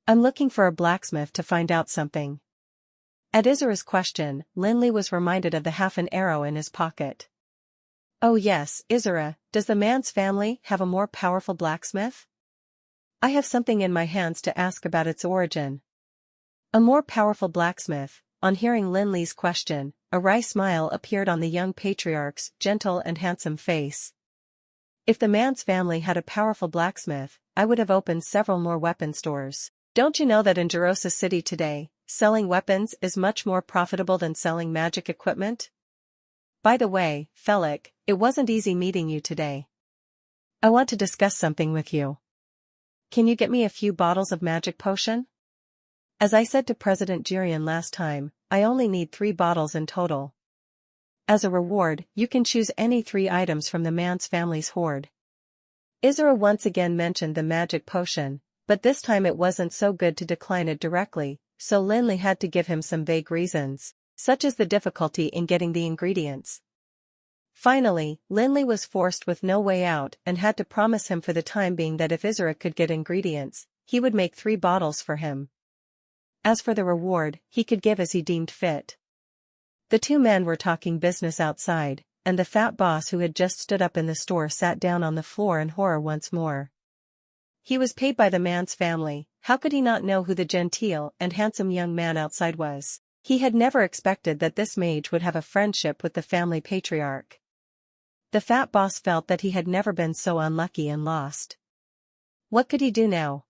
"I'm looking for a blacksmith to find out something." At Isera's question, Lin Li was reminded of the half an arrow in his pocket. "Oh yes, Isera, does the man's family have a more powerful blacksmith? I have something in my hands to ask about its origin." A more powerful blacksmith. On hearing Lin Li's question, a wry smile appeared on the young patriarch's gentle and handsome face. "If the man's family had a powerful blacksmith, I would have opened several more weapon stores. Don't you know that in Gerosa City today, selling weapons is much more profitable than selling magic equipment? By the way, Felix, it wasn't easy meeting you today. I want to discuss something with you. Can you get me a few bottles of magic potion? As I said to President Jirian last time, I only need 3 bottles in total. As a reward, you can choose any 3 items from the man's family's hoard." Isera once again mentioned the magic potion, but this time it wasn't so good to decline it directly, so Lin Li had to give him some vague reasons, such as the difficulty in getting the ingredients. Finally, Lin Li was forced with no way out and had to promise him for the time being that if Isera could get ingredients, he would make 3 bottles for him. As for the reward, he could give as he deemed fit. The 2 men were talking business outside, and the fat boss who had just stood up in the store sat down on the floor in horror once more. He was paid by the man's family, how could he not know who the genteel and handsome young man outside was? He had never expected that this mage would have a friendship with the family patriarch. The fat boss felt that he had never been so unlucky and lost. What could he do now?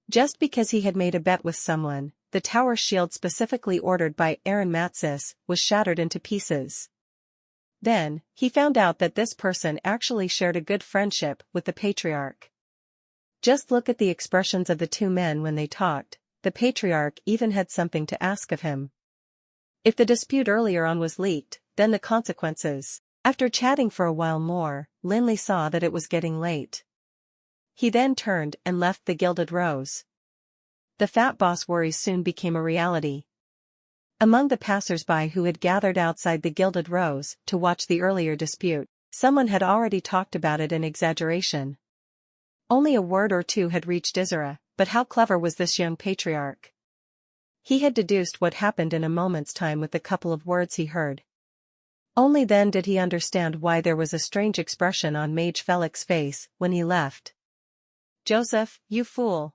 Just because he had made a bet with someone, the tower shield specifically ordered by Aaron Matsis was shattered into pieces. Then, he found out that this person actually shared a good friendship with the patriarch. Just look at the expressions of the two men when they talked, the patriarch even had something to ask of him. If the dispute earlier on was leaked, then the consequences. After chatting for a while more, Lin Li saw that it was getting late. He then turned and left the Gilded Rose. The fat boss worries soon became a reality. Among the passers-by who had gathered outside the Gilded Rose to watch the earlier dispute, someone had already talked about it in exaggeration. Only a word or two had reached Izura, but how clever was this young patriarch? He had deduced what happened in a moment's time with the couple of words he heard. Only then did he understand why there was a strange expression on Mage Felix's face when he left. "Joseph, you fool."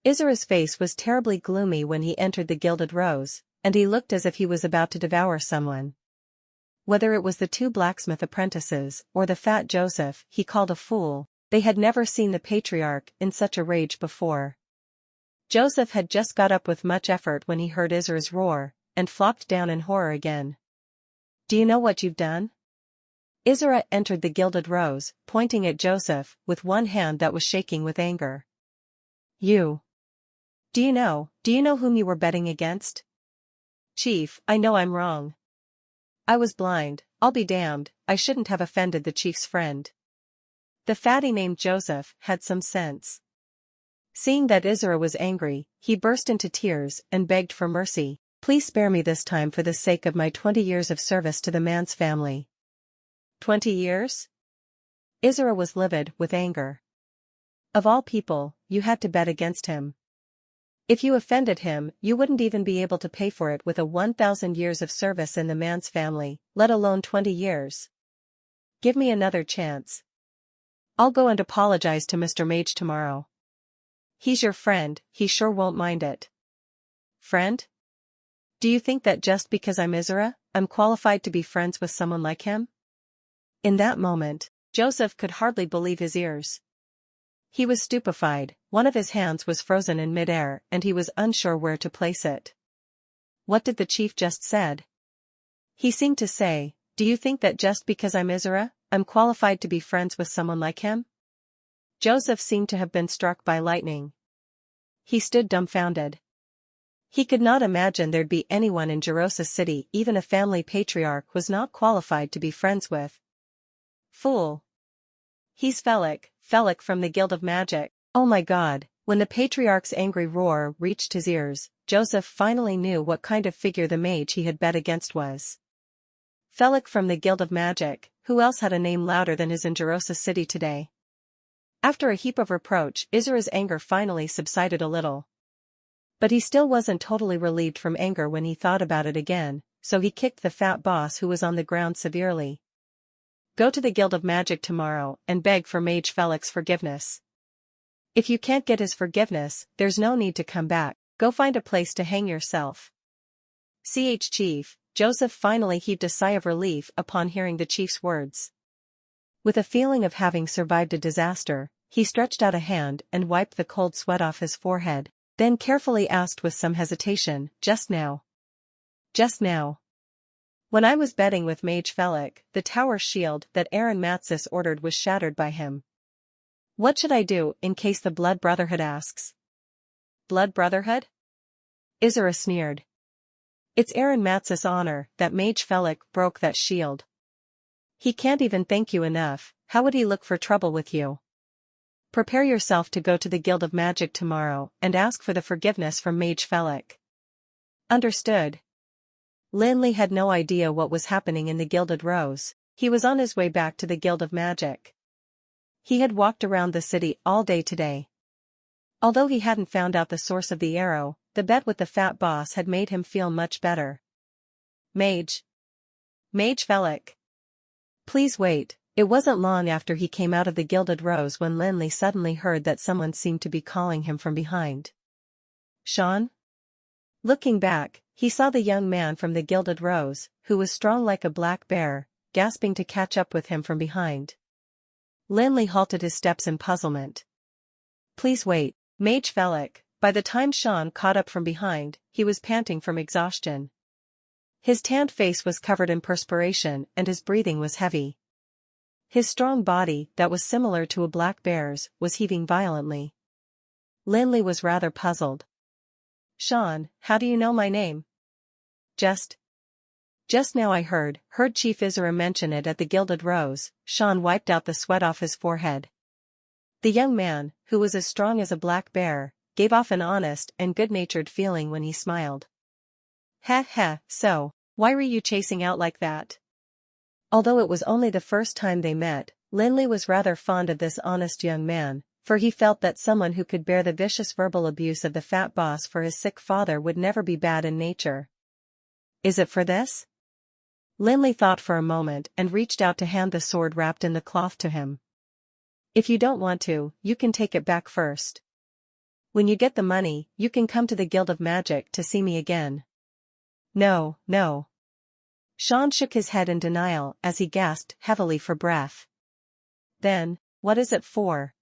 Izura's face was terribly gloomy when he entered the Gilded Rose, and he looked as if he was about to devour someone. Whether it was the two blacksmith apprentices or the fat Joseph he called a fool, they had never seen the patriarch in such a rage before. Joseph had just got up with much effort when he heard Izura's roar, and flopped down in horror again. "Do you know what you've done?" Izura entered the Gilded Rose, pointing at Joseph with one hand that was shaking with anger. "You. Do you know whom you were betting against?" "Chief, I know I'm wrong. I was blind, I'll be damned, I shouldn't have offended the chief's friend." The fatty named Joseph had some sense. Seeing that Izura was angry, he burst into tears and begged for mercy. "Please spare me this time for the sake of my 20 years of service to the man's family." 20 years? Izura was livid with anger. Of all people, you had to bet against him. If you offended him, you wouldn't even be able to pay for it with a 1,000 years of service in the man's family, let alone 20 years. Give me another chance. I'll go and apologize to Mr. Mage tomorrow. He's your friend, he sure won't mind it. Friend? Do you think that just because I'm Izura, I'm qualified to be friends with someone like him? In that moment, Joseph could hardly believe his ears. He was stupefied, one of his hands was frozen in midair and he was unsure where to place it. What did the chief just said? He seemed to say, "Do you think that just because I'm Izura, I'm qualified to be friends with someone like him?" Joseph seemed to have been struck by lightning. He stood dumbfounded. He could not imagine there'd be anyone in Gerosa City, even a family patriarch was not qualified to be friends with. Fool. He's Felix from the Guild of Magic. Oh my God, when the patriarch's angry roar reached his ears, Joseph finally knew what kind of figure the mage he had bet against was. Felix from the Guild of Magic, who else had a name louder than his in Gerosa City today? After a heap of reproach, Izura's anger finally subsided a little. But he still wasn't totally relieved from anger when he thought about it again, so he kicked the fat boss who was on the ground severely. "Go to the Guild of Magic tomorrow and beg for Mage Felix's forgiveness. If you can't get his forgiveness, there's no need to come back, go find a place to hang yourself." Chief, Joseph finally heaved a sigh of relief upon hearing the chief's words. With a feeling of having survived a disaster, he stretched out a hand and wiped the cold sweat off his forehead, then carefully asked with some hesitation, "Just now?" "Just now. When I was betting with Mage Felix, the tower shield that Aaron Matsis ordered was shattered by him. What should I do in case the Blood Brotherhood asks?" "Blood Brotherhood?" Izura sneered. "It's Aaron Matsis' honor that Mage Felix broke that shield. He can't even thank you enough, how would he look for trouble with you? Prepare yourself to go to the Guild of Magic tomorrow and ask for the forgiveness from Mage Felix." Understood. Lin Li had no idea what was happening in the Gilded Rose. He was on his way back to the Guild of Magic. He had walked around the city all day today. Although he hadn't found out the source of the arrow, the bet with the fat boss had made him feel much better. Mage Felix. Please wait, It wasn't long after he came out of the Gilded Rose when Lin Li suddenly heard that someone seemed to be calling him from behind. "Sean?" Looking back, he saw the young man from the Gilded Rose, who was strong like a black bear, gasping to catch up with him from behind. Lin Li halted his steps in puzzlement. "Please wait, Mage Felix." By the time Sean caught up from behind, he was panting from exhaustion. His tanned face was covered in perspiration and his breathing was heavy. His strong body, that was similar to a black bear's, was heaving violently. Lin Li was rather puzzled. "Sean, how do you know my name?" Just now I heard Chief Izura mention it at the Gilded Rose." Sean wiped out the sweat off his forehead. The young man, who was as strong as a black bear, gave off an honest and good-natured feeling when he smiled. "Heh heh, so, why were you chasing out like that?" Although it was only the first time they met, Lin Li was rather fond of this honest young man, for he felt that someone who could bear the vicious verbal abuse of the fat boss for his sick father would never be bad in nature. "Is it for this?" Lin Li thought for a moment and reached out to hand the sword wrapped in the cloth to him. "If you don't want to, you can take it back first. When you get the money, you can come to the Guild of Magic to see me again." "No, no." Sean shook his head in denial as he gasped heavily for breath. "Then, what is it for?"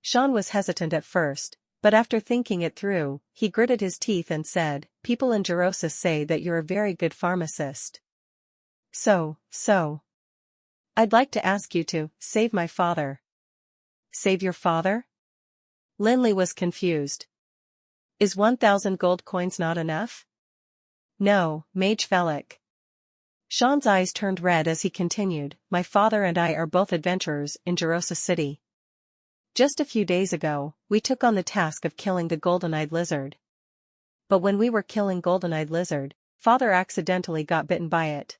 Sean was hesitant at first, but after thinking it through, he gritted his teeth and said, "People in Gerosis say that you're a very good pharmacist. So. I'd like to ask you to save my father." "Save your father?" Lin Li was confused. "Is 1,000 gold coins not enough?" "No, Mage Felix." Sean's eyes turned red as he continued, "My father and I are both adventurers in Gerosis City. Just a few days ago, we took on the task of killing the golden-eyed lizard. But when we were killing golden-eyed lizard, father accidentally got bitten by it.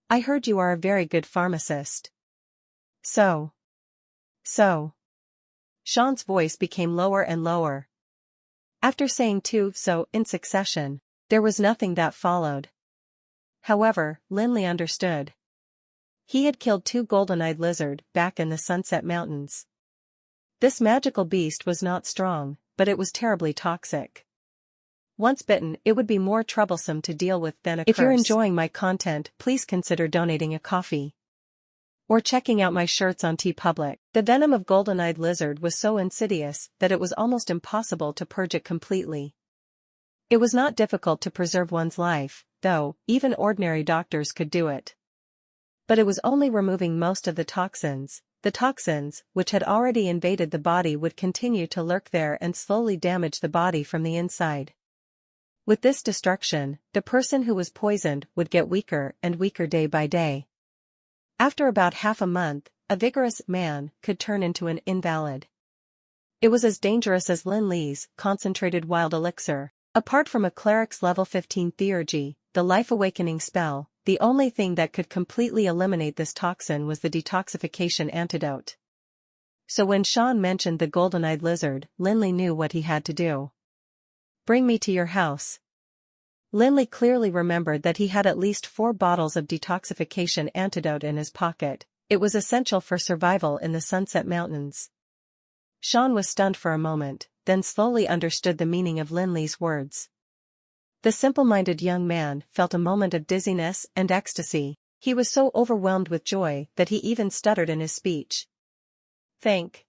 I heard you are a very good pharmacist. So. Sean's voice became lower and lower. After saying so in succession, there was nothing that followed. However, Lin Li understood. He had killed 2 golden-eyed lizard back in the Sunset Mountains. This magical beast was not strong, but it was terribly toxic. Once bitten, it would be more troublesome to deal with than a curse. If you're enjoying my content, please consider donating a coffee. Or checking out my shirts on TeePublic. The venom of golden-eyed lizard was so insidious that it was almost impossible to purge it completely. It was not difficult to preserve one's life, though, even ordinary doctors could do it. But it was only removing most of the toxins. The toxins, which had already invaded the body, would continue to lurk there and slowly damage the body from the inside. With this destruction, the person who was poisoned would get weaker and weaker day by day. After about half a month, a vigorous man could turn into an invalid. It was as dangerous as Lin Li's concentrated wild elixir. Apart from a cleric's level 15 theurgy, the life-awakening spell, the only thing that could completely eliminate this toxin was the detoxification antidote. So when Sean mentioned the golden-eyed lizard, Lin Li knew what he had to do. "Bring me to your house." Lin Li clearly remembered that he had at least 4 bottles of detoxification antidote in his pocket. It was essential for survival in the Sunset Mountains. Sean was stunned for a moment, then slowly understood the meaning of Lin Li's words. The simple-minded young man felt a moment of dizziness and ecstasy. He was so overwhelmed with joy that he even stuttered in his speech. Thank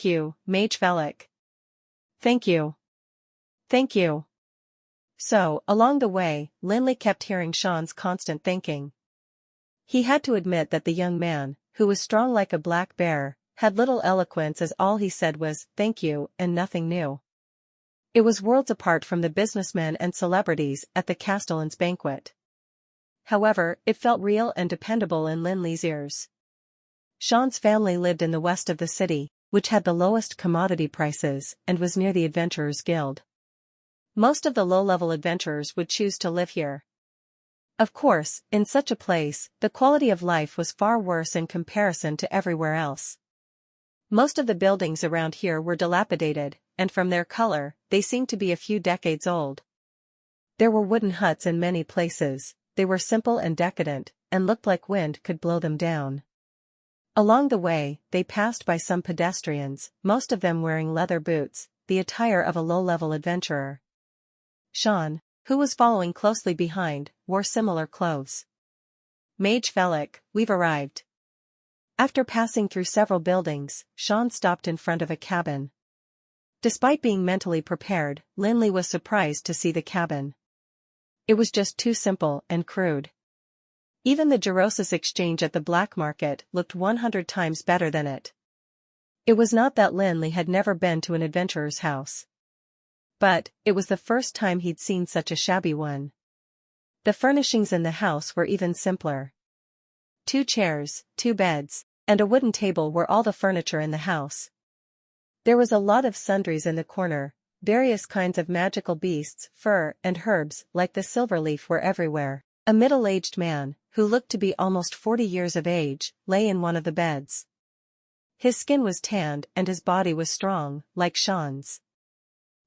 you, Mage Felix. Thank you. So, along the way, Lin Li kept hearing Sean's constant thanking. He had to admit that the young man, who was strong like a black bear, had little eloquence, as all he said was, "Thank you," and nothing new. It was worlds apart from the businessmen and celebrities at the Castellan's banquet. However, it felt real and dependable in Lin Li's ears. Sean's family lived in the west of the city, which had the lowest commodity prices and was near the Adventurers Guild. Most of the low-level adventurers would choose to live here. Of course, in such a place, the quality of life was far worse in comparison to everywhere else. Most of the buildings around here were dilapidated, and from their color, they seemed to be a few decades old. There were wooden huts in many places. They were simple and decadent, and looked like wind could blow them down. Along the way, they passed by some pedestrians, most of them wearing leather boots, the attire of a low-level adventurer. Sean, who was following closely behind, wore similar clothes. Mage Felix, we've arrived. After passing through several buildings, Sean stopped in front of a cabin. Despite being mentally prepared, Lin Li was surprised to see the cabin. It was just too simple and crude. Even the Gyrosis exchange at the black market looked 100 times better than it. It was not that Lin Li had never been to an adventurer's house. But, it was the first time he'd seen such a shabby one. The furnishings in the house were even simpler. 2 chairs, 2 beds, and a wooden table were all the furniture in the house. There was a lot of sundries in the corner, various kinds of magical beasts, fur, and herbs like the silver leaf were everywhere. A middle-aged man, who looked to be almost 40 years of age, lay in one of the beds. His skin was tanned and his body was strong, like Sean's.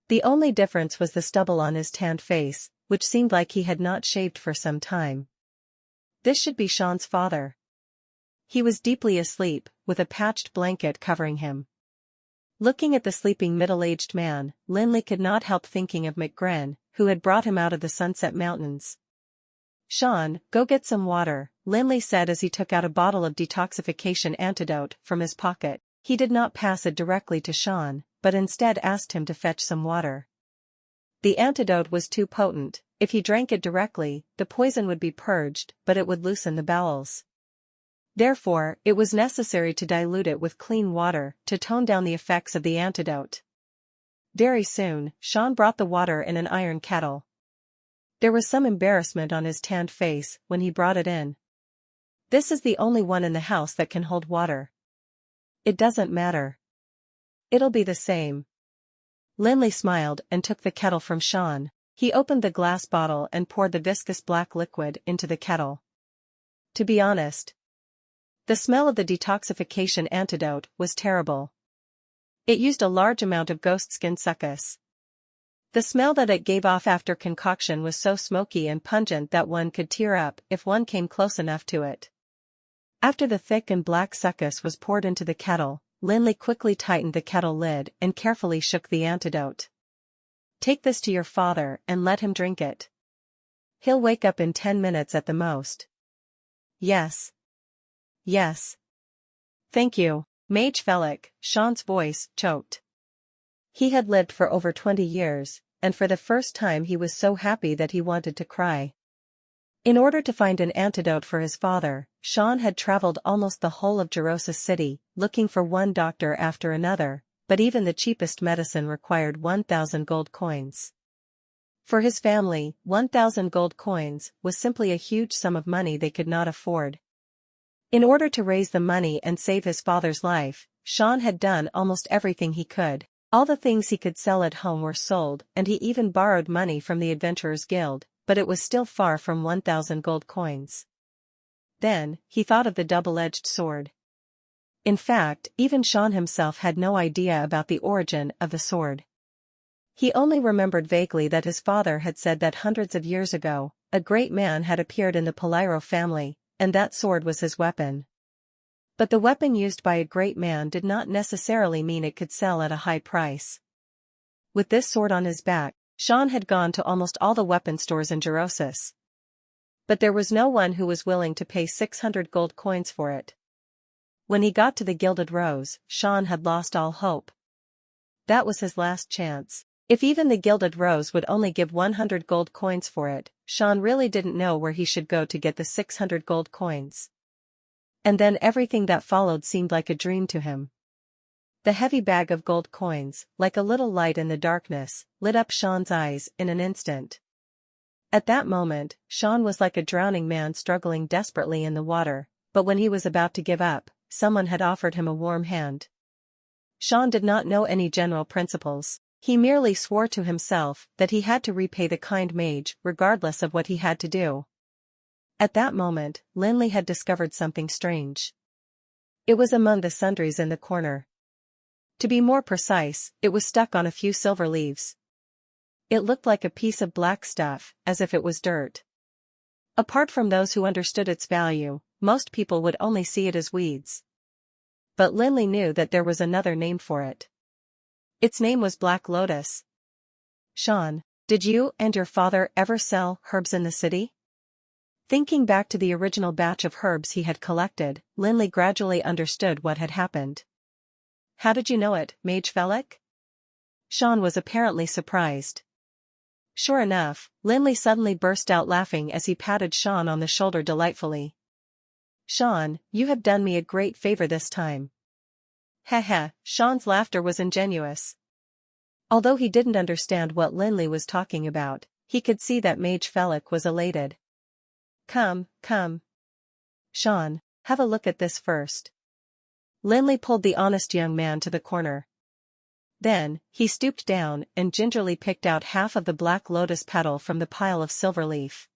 The only difference was the stubble on his tanned face, which seemed like he had not shaved for some time. This should be Sean's father. He was deeply asleep, with a patched blanket covering him. Looking at the sleeping middle-aged man, Lin Li could not help thinking of McGren, who had brought him out of the Sunset Mountains. "Sean, go get some water," Lin Li said as he took out a bottle of detoxification antidote from his pocket. He did not pass it directly to Sean, but instead asked him to fetch some water. The antidote was too potent. If he drank it directly, the poison would be purged, but it would loosen the bowels. Therefore, it was necessary to dilute it with clean water to tone down the effects of the antidote. Very soon, Sean brought the water in an iron kettle. There was some embarrassment on his tanned face when he brought it in. "This is the only one in the house that can hold water." "It doesn't matter. It'll be the same." Lin Li smiled and took the kettle from Sean. He opened the glass bottle and poured the viscous black liquid into the kettle. To be honest, the smell of the detoxification antidote was terrible. It used a large amount of ghost skin succus. The smell that it gave off after concoction was so smoky and pungent that one could tear up if one came close enough to it. After the thick and black succus was poured into the kettle, Lin Li quickly tightened the kettle lid and carefully shook the antidote. "Take this to your father and let him drink it. He'll wake up in 10 minutes at the most." "Yes. Yes. Thank you, Mage Felix," Sean's voice choked. He had lived for over 20 years, and for the first time he was so happy that he wanted to cry. In order to find an antidote for his father, Sean had traveled almost the whole of Gyrosis City, looking for one doctor after another, but even the cheapest medicine required 1,000 gold coins. For his family, 1,000 gold coins was simply a huge sum of money they could not afford. In order to raise the money and save his father's life, Sean had done almost everything he could. All the things he could sell at home were sold, and he even borrowed money from the Adventurers Guild, but it was still far from 1,000 gold coins. Then, he thought of the double-edged sword. In fact, even Sean himself had no idea about the origin of the sword. He only remembered vaguely that his father had said that hundreds of years ago, a great man had appeared in the Poliro family, and that sword was his weapon. But the weapon used by a great man did not necessarily mean it could sell at a high price. With this sword on his back, Sean had gone to almost all the weapon stores in Gyrosis. But there was no one who was willing to pay 600 gold coins for it. When he got to the Gilded Rose, Sean had lost all hope. That was his last chance. If even the Gilded Rose would only give 100 gold coins for it, Sean really didn't know where he should go to get the 600 gold coins. And then everything that followed seemed like a dream to him. The heavy bag of gold coins, like a little light in the darkness, lit up Sean's eyes in an instant. At that moment, Sean was like a drowning man struggling desperately in the water, but when he was about to give up, someone had offered him a warm hand. Sean did not know any general principles. He merely swore to himself that he had to repay the kind mage regardless of what he had to do. At that moment, Lin Li had discovered something strange. It was among the sundries in the corner. To be more precise, it was stuck on a few silver leaves. It looked like a piece of black stuff, as if it was dirt. Apart from those who understood its value, most people would only see it as weeds. But Lin Li knew that there was another name for it. Its name was Black Lotus. Sean, did you and your father ever sell herbs in the city? Thinking back to the original batch of herbs he had collected, Lin Li gradually understood what had happened. How did you know it, Mage Felix? Sean was apparently surprised. Sure enough, Lin Li suddenly burst out laughing as he patted Sean on the shoulder delightfully. Sean, you have done me a great favor this time. Heh. Sean's laughter was ingenuous. Although he didn't understand what Lin Li was talking about, he could see that Mage Felix was elated. Come. Sean, have a look at this first. Lin Li pulled the honest young man to the corner. Then, he stooped down and gingerly picked out half of the black lotus petal from the pile of silver leaf.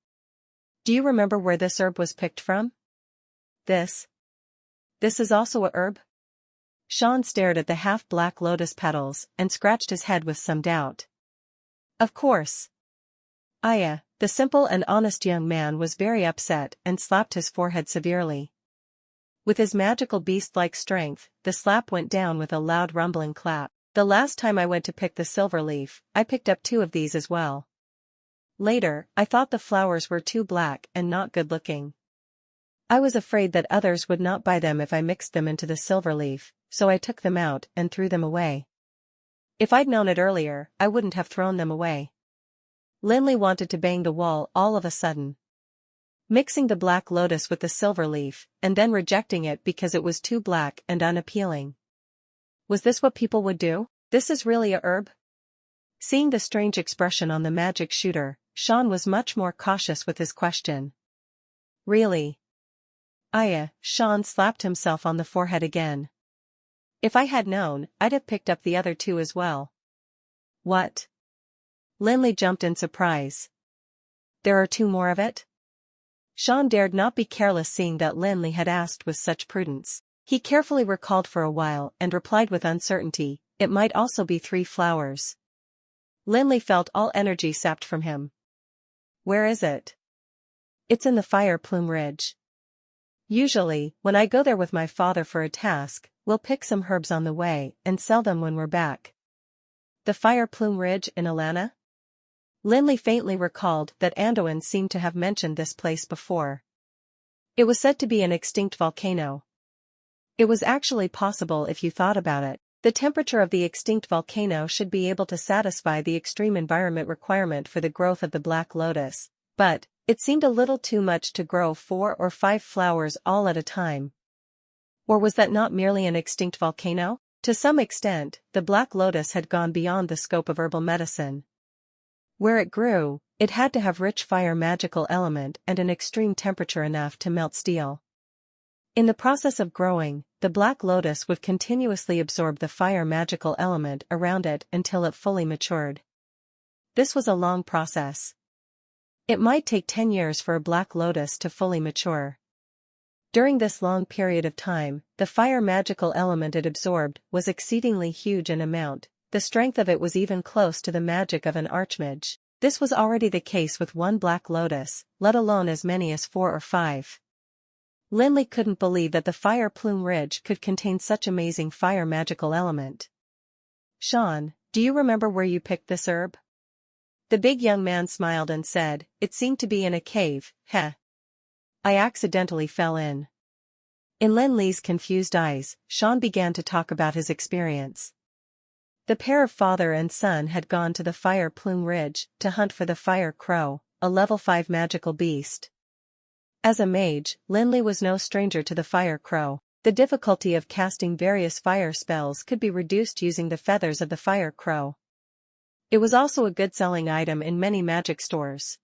Do you remember where this herb was picked from? This is also a herb? Sean stared at the half-black lotus petals and scratched his head with some doubt. Of course. Aya, the simple and honest young man was very upset and slapped his forehead severely. With his magical beast-like strength, the slap went down with a loud rumbling clap. The last time I went to pick the silver leaf, I picked up 2 of these as well. Later, I thought the flowers were too black and not good-looking. I was afraid that others would not buy them if I mixed them into the silver leaf, so I took them out and threw them away. If I'd known it earlier, I wouldn't have thrown them away. Lin Li wanted to bang the wall all of a sudden. Mixing the black lotus with the silver leaf, and then rejecting it because it was too black and unappealing. Was this what people would do? This is really a herb? Seeing the strange expression on the magic shooter, Sean was much more cautious with his question. Really? Aya, Sean slapped himself on the forehead again. If I had known, I'd have picked up the other 2 as well. What? Lin Li jumped in surprise. There are 2 more of it? Sean dared not be careless seeing that Lin Li had asked with such prudence. He carefully recalled for a while and replied with uncertainty, it might also be 3 flowers. Lin Li felt all energy sapped from him. Where is it? It's in the Fire Plume Ridge. Usually, when I go there with my father for a task, we'll pick some herbs on the way and sell them when we're back. The Fire Plume Ridge in Alana? Lin Li faintly recalled that Anduin seemed to have mentioned this place before. It was said to be an extinct volcano. It was actually possible if you thought about it. The temperature of the extinct volcano should be able to satisfy the extreme environment requirement for the growth of the black lotus, but it seemed a little too much to grow 4 or 5 flowers all at a time. Or was that not merely an extinct volcano? To some extent, the black lotus had gone beyond the scope of herbal medicine. Where it grew, it had to have rich fire magical element and an extreme temperature enough to melt steel. In the process of growing, the black lotus would continuously absorb the fire magical element around it until it fully matured. This was a long process. It might take 10 years for a black lotus to fully mature. During this long period of time, the fire magical element it absorbed was exceedingly huge in amount. The strength of it was even close to the magic of an archmage. This was already the case with 1 black lotus, let alone as many as 4 or 5. Lin Li couldn't believe that the Fire Plume Ridge could contain such amazing fire magical element. Sean, do you remember where you picked this herb? The big young man smiled and said, it seemed to be in a cave, heh. I accidentally fell in. In Lin Li's confused eyes, Sean began to talk about his experience. The pair of father and son had gone to the Fire Plume Ridge to hunt for the Fire Crow, a level 5 magical beast. As a mage, Lin Li was no stranger to the Fire Crow. The difficulty of casting various fire spells could be reduced using the feathers of the Fire Crow. It was also a good selling item in many magic stores.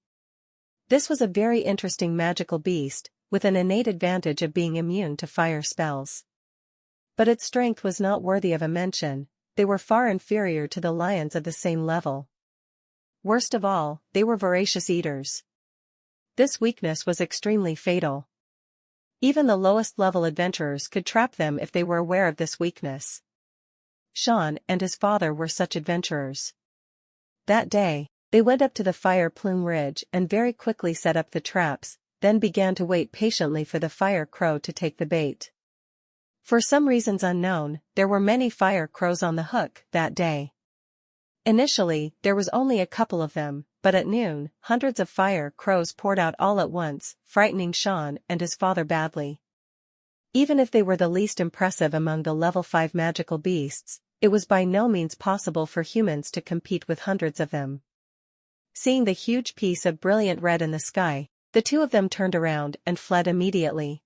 This was a very interesting magical beast, with an innate advantage of being immune to fire spells. But its strength was not worthy of a mention. They were far inferior to the lions of the same level. Worst of all, they were voracious eaters. This weakness was extremely fatal. Even the lowest level adventurers could trap them if they were aware of this weakness. Sean and his father were such adventurers. That day, they went up to the Fire Plume Ridge and very quickly set up the traps, then began to wait patiently for the fire crow to take the bait. For some reasons unknown, there were many fire crows on the hook that day. Initially, there was only a couple of them, but at noon, hundreds of fire crows poured out all at once, frightening Sean and his father badly. Even if they were the least impressive among the level 5 magical beasts, it was by no means possible for humans to compete with hundreds of them. Seeing the huge piece of brilliant red in the sky, the two of them turned around and fled immediately.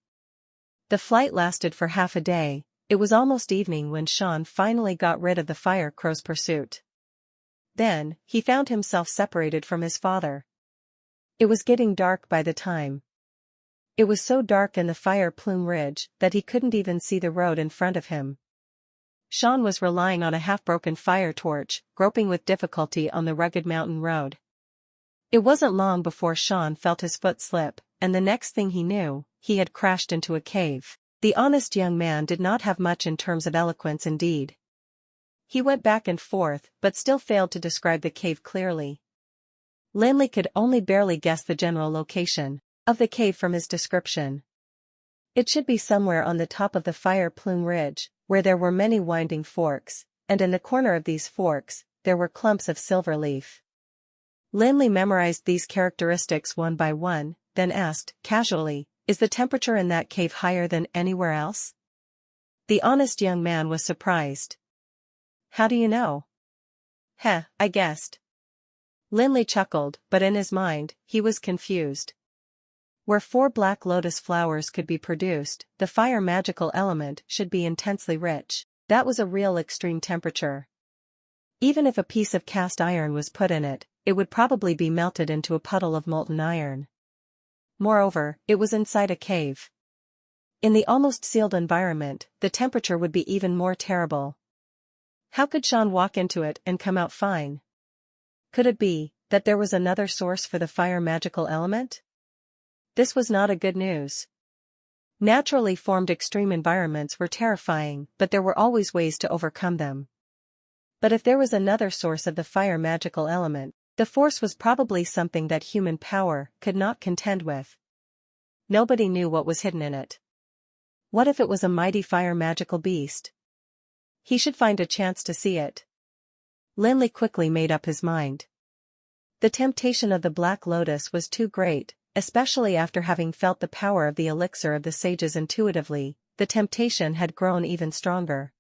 The flight lasted for half a day. It was almost evening when Sean finally got rid of the fire crow's pursuit. Then, he found himself separated from his father. It was getting dark by the time. It was so dark in the fire plume ridge that he couldn't even see the road in front of him. Sean was relying on a half-broken fire torch, groping with difficulty on the rugged mountain road. It wasn't long before Sean felt his foot slip, and the next thing he knew, he had crashed into a cave. The honest young man did not have much in terms of eloquence indeed. He went back and forth, but still failed to describe the cave clearly. Lin Li could only barely guess the general location of the cave from his description. It should be somewhere on the top of the fire plume ridge, where there were many winding forks, and in the corner of these forks, there were clumps of silver leaf. Lin Li memorized these characteristics one by one, then asked, casually, "Is the temperature in that cave higher than anywhere else?" The honest young man was surprised. "How do you know?" "Heh, I guessed." Lin Li chuckled, but in his mind, he was confused. Where 4 black lotus flowers could be produced, the fire magical element should be intensely rich. That was a real extreme temperature. Even if a piece of cast iron was put in it, it would probably be melted into a puddle of molten iron. Moreover, it was inside a cave. In the almost sealed environment, the temperature would be even more terrible. How could Sean walk into it and come out fine? Could it be that there was another source for the fire magical element? This was not a good news. Naturally formed extreme environments were terrifying, but there were always ways to overcome them. But if there was another source of the fire magical element, the force was probably something that human power could not contend with. Nobody knew what was hidden in it. What if it was a mighty fire magical beast? He should find a chance to see it. Lin Li quickly made up his mind. The temptation of the Black Lotus was too great, especially after having felt the power of the elixir of the sages intuitively. The temptation had grown even stronger.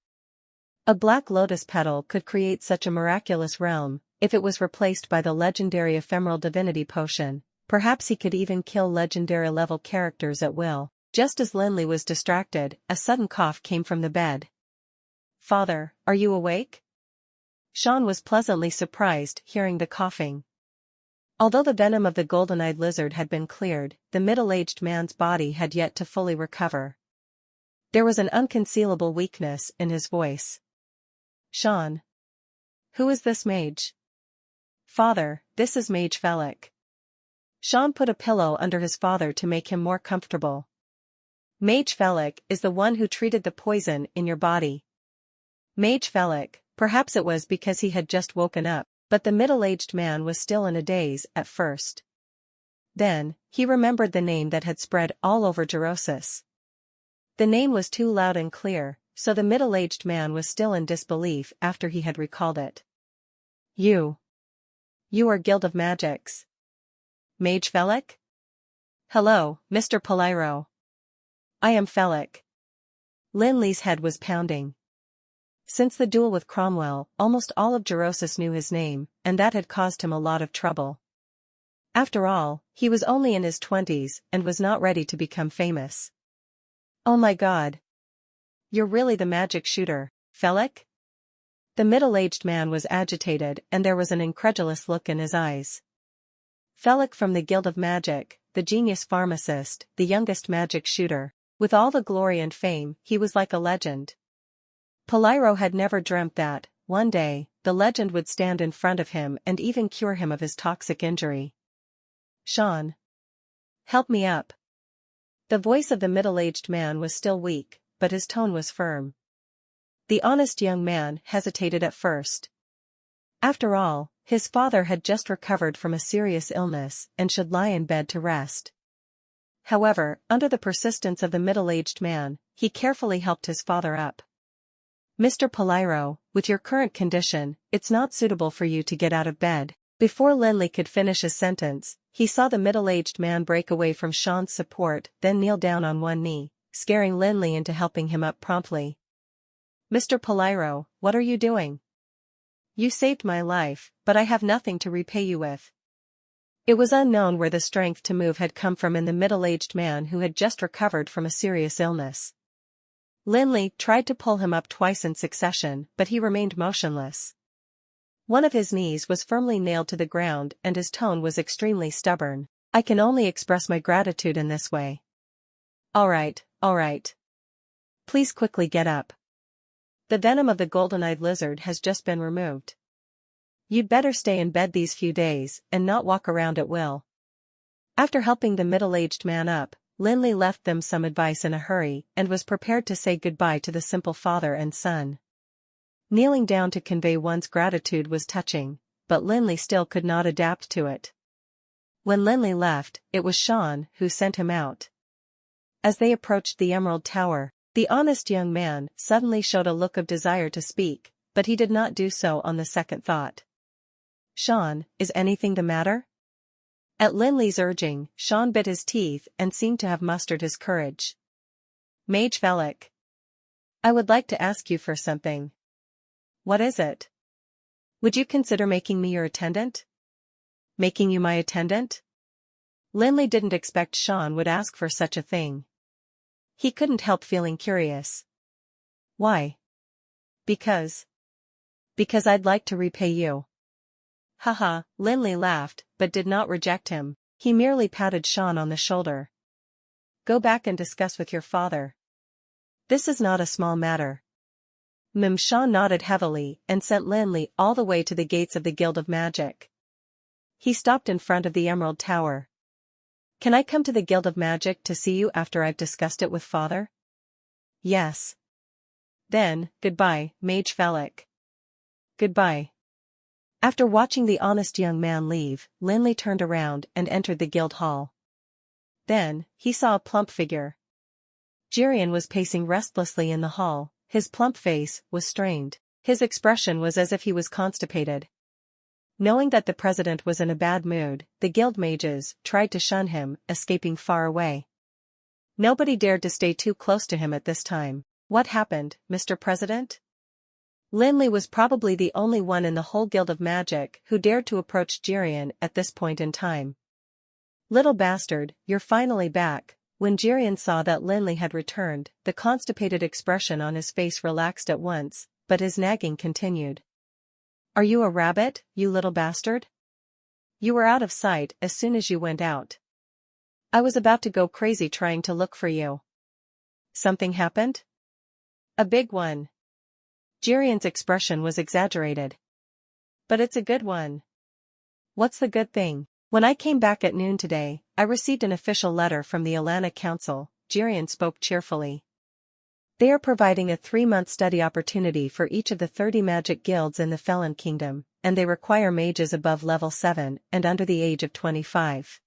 A Black Lotus petal could create such a miraculous realm. If it was replaced by the legendary ephemeral divinity potion, perhaps he could even kill legendary level characters at will. Just as Lin Li was distracted, a sudden cough came from the bed. "Father, are you awake?" Sean was pleasantly surprised hearing the coughing. Although the venom of the golden-eyed lizard had been cleared, the middle-aged man's body had yet to fully recover. There was an unconcealable weakness in his voice. "Sean. Who is this mage?" "Father, this is Mage Felix." Sean put a pillow under his father to make him more comfortable. "Mage Felix is the one who treated the poison in your body." Mage Felix, perhaps it was because he had just woken up, but the middle-aged man was still in a daze at first. Then, he remembered the name that had spread all over Gerosis. The name was too loud and clear, so the middle-aged man was still in disbelief after he had recalled it. You are Guild of Magics. Mage Felix?" "Hello, Mr. Poliro. I am Felix." Lin Li's head was pounding. Since the duel with Cromwell, almost all of Gerosis knew his name, and that had caused him a lot of trouble. After all, he was only in his 20s and was not ready to become famous. "Oh my God. You're really the magic shooter, Felix?" The middle-aged man was agitated and there was an incredulous look in his eyes. Felix from the Guild of Magic, the genius pharmacist, the youngest magic shooter. With all the glory and fame, he was like a legend. Poliro had never dreamt that, one day, the legend would stand in front of him and even cure him of his toxic injury. "Sean. Help me up." The voice of the middle-aged man was still weak, but his tone was firm. The honest young man hesitated at first. After all, his father had just recovered from a serious illness and should lie in bed to rest. However, under the persistence of the middle-aged man, he carefully helped his father up. Mr. Poliro, with your current condition, it's not suitable for you to get out of bed. Before Lin Li could finish his sentence, he saw the middle-aged man break away from Sean's support, then kneel down on one knee, scaring Lin Li into helping him up promptly. Mr. Poliro, what are you doing? You saved my life, but I have nothing to repay you with. It was unknown where the strength to move had come from in the middle-aged man who had just recovered from a serious illness. Lin Li tried to pull him up twice in succession, but he remained motionless. One of his knees was firmly nailed to the ground and his tone was extremely stubborn. I can only express my gratitude in this way. All right. Please quickly get up. The venom of the golden-eyed lizard has just been removed. You'd better stay in bed these few days and not walk around at will. After helping the middle-aged man up, Lin Li left them some advice in a hurry and was prepared to say goodbye to the simple father and son. Kneeling down to convey one's gratitude was touching, but Lin Li still could not adapt to it. When Lin Li left, it was Sean who sent him out. As they approached the Emerald Tower, the honest young man suddenly showed a look of desire to speak, but he did not do so on the second thought. Sean, is anything the matter? At Lin Li's urging, Sean bit his teeth and seemed to have mustered his courage. Mage Velik. I would like to ask you for something. What is it? Would you consider making me your attendant? Making you my attendant? Lin Li didn't expect Sean would ask for such a thing. He couldn't help feeling curious. Why? Because I'd like to repay you. Haha, Lin Li laughed, but did not reject him. He merely patted Sean on the shoulder. Go back and discuss with your father. This is not a small matter. Sean nodded heavily and sent Lin Li all the way to the gates of the Guild of Magic. He stopped in front of the Emerald Tower. Can I come to the Guild of Magic to see you after I've discussed it with father? Yes. Then, goodbye, Mage Velik. Goodbye. After watching the honest young man leave, Lin Li turned around and entered the guild hall. Then, he saw a plump figure. Jirian was pacing restlessly in the hall, his plump face was strained. His expression was as if he was constipated. Knowing that the president was in a bad mood, the guild mages tried to shun him, escaping far away. Nobody dared to stay too close to him at this time. What happened, Mr. President? Lin Li was probably the only one in the whole Guild of Magic who dared to approach Jirian at this point in time. Little bastard, you're finally back. When Jirian saw that Lin Li had returned, the constipated expression on his face relaxed at once, but his nagging continued. Are you a rabbit, you little bastard? You were out of sight as soon as you went out. I was about to go crazy trying to look for you. Something happened? A big one. Jirian's expression was exaggerated. But it's a good one. What's the good thing? When I came back at noon today, I received an official letter from the Alana Council, Jirian spoke cheerfully. They are providing a 3-month study opportunity for each of the 30 magic guilds in the Felon Kingdom, and they require mages above level 7 and under the age of 25.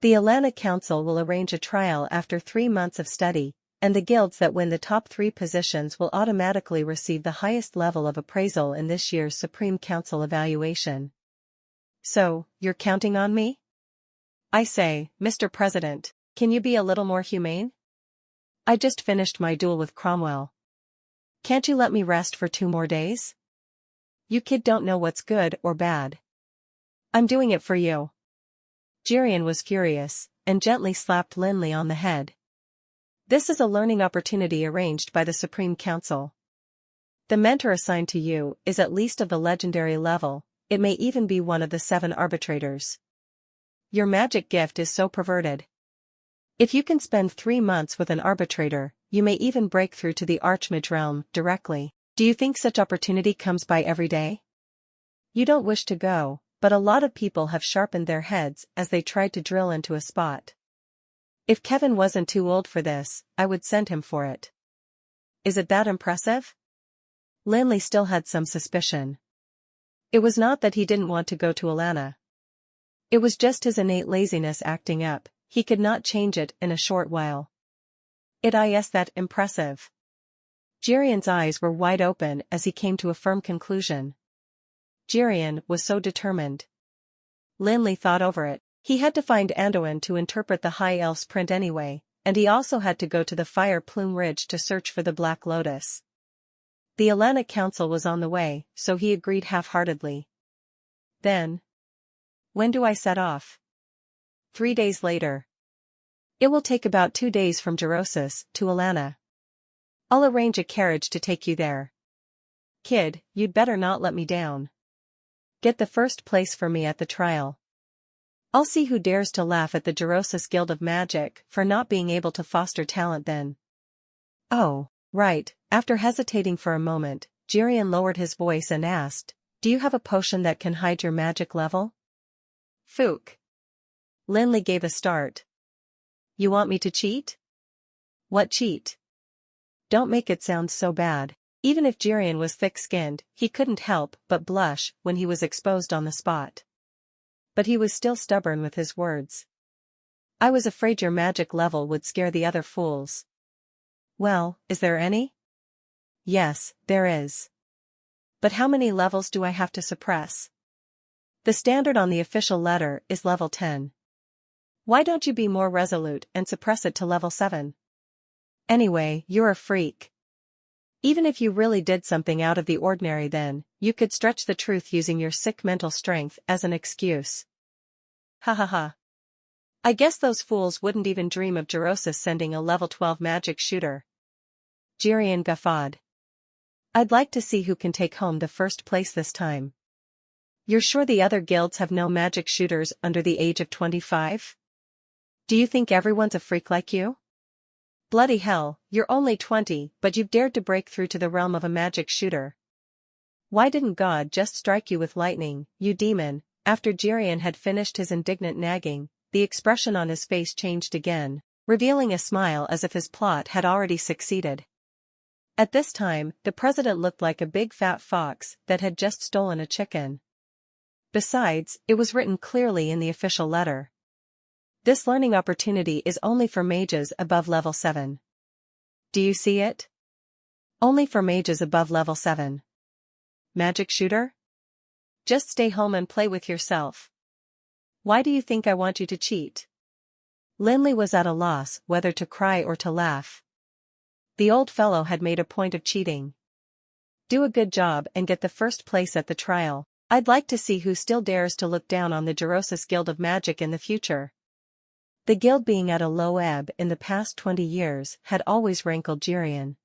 The Alana Council will arrange a trial after 3 months of study, and the guilds that win the top 3 positions will automatically receive the highest level of appraisal in this year's Supreme Council evaluation. So, you're counting on me? I say, Mr. President, can you be a little more humane? I just finished my duel with Cromwell. Can't you let me rest for 2 more days? You kid don't know what's good or bad. I'm doing it for you. Jirian was furious, and gently slapped Lin Li on the head. This is a learning opportunity arranged by the Supreme Council. The mentor assigned to you is at least of the legendary level, it may even be one of the 7 arbitrators. Your magic gift is so perverted. If you can spend 3 months with an arbitrator, you may even break through to the Archmage realm directly. Do you think such opportunity comes by every day? You don't wish to go, but a lot of people have sharpened their heads as they tried to drill into a spot. If Kevin wasn't too old for this, I would send him for it. Is it that impressive? Lin Li still had some suspicion. It was not that he didn't want to go to Alana. It was just his innate laziness acting up. he could not change it in a short while. It is that impressive. Jirian's eyes were wide open as he came to a firm conclusion. Jirian was so determined. Lin Li thought over it. He had to find Anduin to interpret the High Elf's print anyway, and he also had to go to the Fire Plume Ridge to search for the Black Lotus. The Alanic Council was on the way, so he agreed half-heartedly. Then. When do I set off? 3 days later. It will take about 2 days from Gerosis to Alana. I'll arrange a carriage to take you there. Kid, you'd better not let me down. Get the first place for me at the trial. I'll see who dares to laugh at the Gerosis Guild of Magic for not being able to foster talent then. Oh, right. After hesitating for a moment, Jirian lowered his voice and asked, do you have a potion that can hide your magic level? Fook. Lin Li gave a start. You want me to cheat? What cheat? Don't make it sound so bad. Even if Jirian was thick-skinned, he couldn't help but blush when he was exposed on the spot. But he was still stubborn with his words. I was afraid your magic level would scare the other fools. Well, is there any? Yes, there is. But how many levels do I have to suppress? The standard on the official letter is level 10. Why don't you be more resolute and suppress it to level 7? Anyway, you're a freak. Even if you really did something out of the ordinary then, you could stretch the truth using your sick mental strength as an excuse. Ha ha ha. I guess those fools wouldn't even dream of Gerosis sending a level 12 magic shooter. Jirian guffawed. I'd like to see who can take home the first place this time. You're sure the other guilds have no magic shooters under the age of 25? Do you think everyone's a freak like you? Bloody hell, you're only 20, but you've dared to break through to the realm of a magic shooter. Why didn't God just strike you with lightning, you demon? After Jirian had finished his indignant nagging, the expression on his face changed again, revealing a smile as if his plot had already succeeded. At this time, the president looked like a big fat fox that had just stolen a chicken. Besides, it was written clearly in the official letter. This learning opportunity is only for mages above level 7. Do you see it? Only for mages above level 7. Magic shooter? Just stay home and play with yourself. Why do you think I want you to cheat? Lin Li was at a loss whether to cry or to laugh. The old fellow had made a point of cheating. Do a good job and get the first place at the trial. I'd like to see who still dares to look down on the Gerosis Guild of Magic in the future. The guild being at a low ebb in the past 20 years had always rankled Jirian.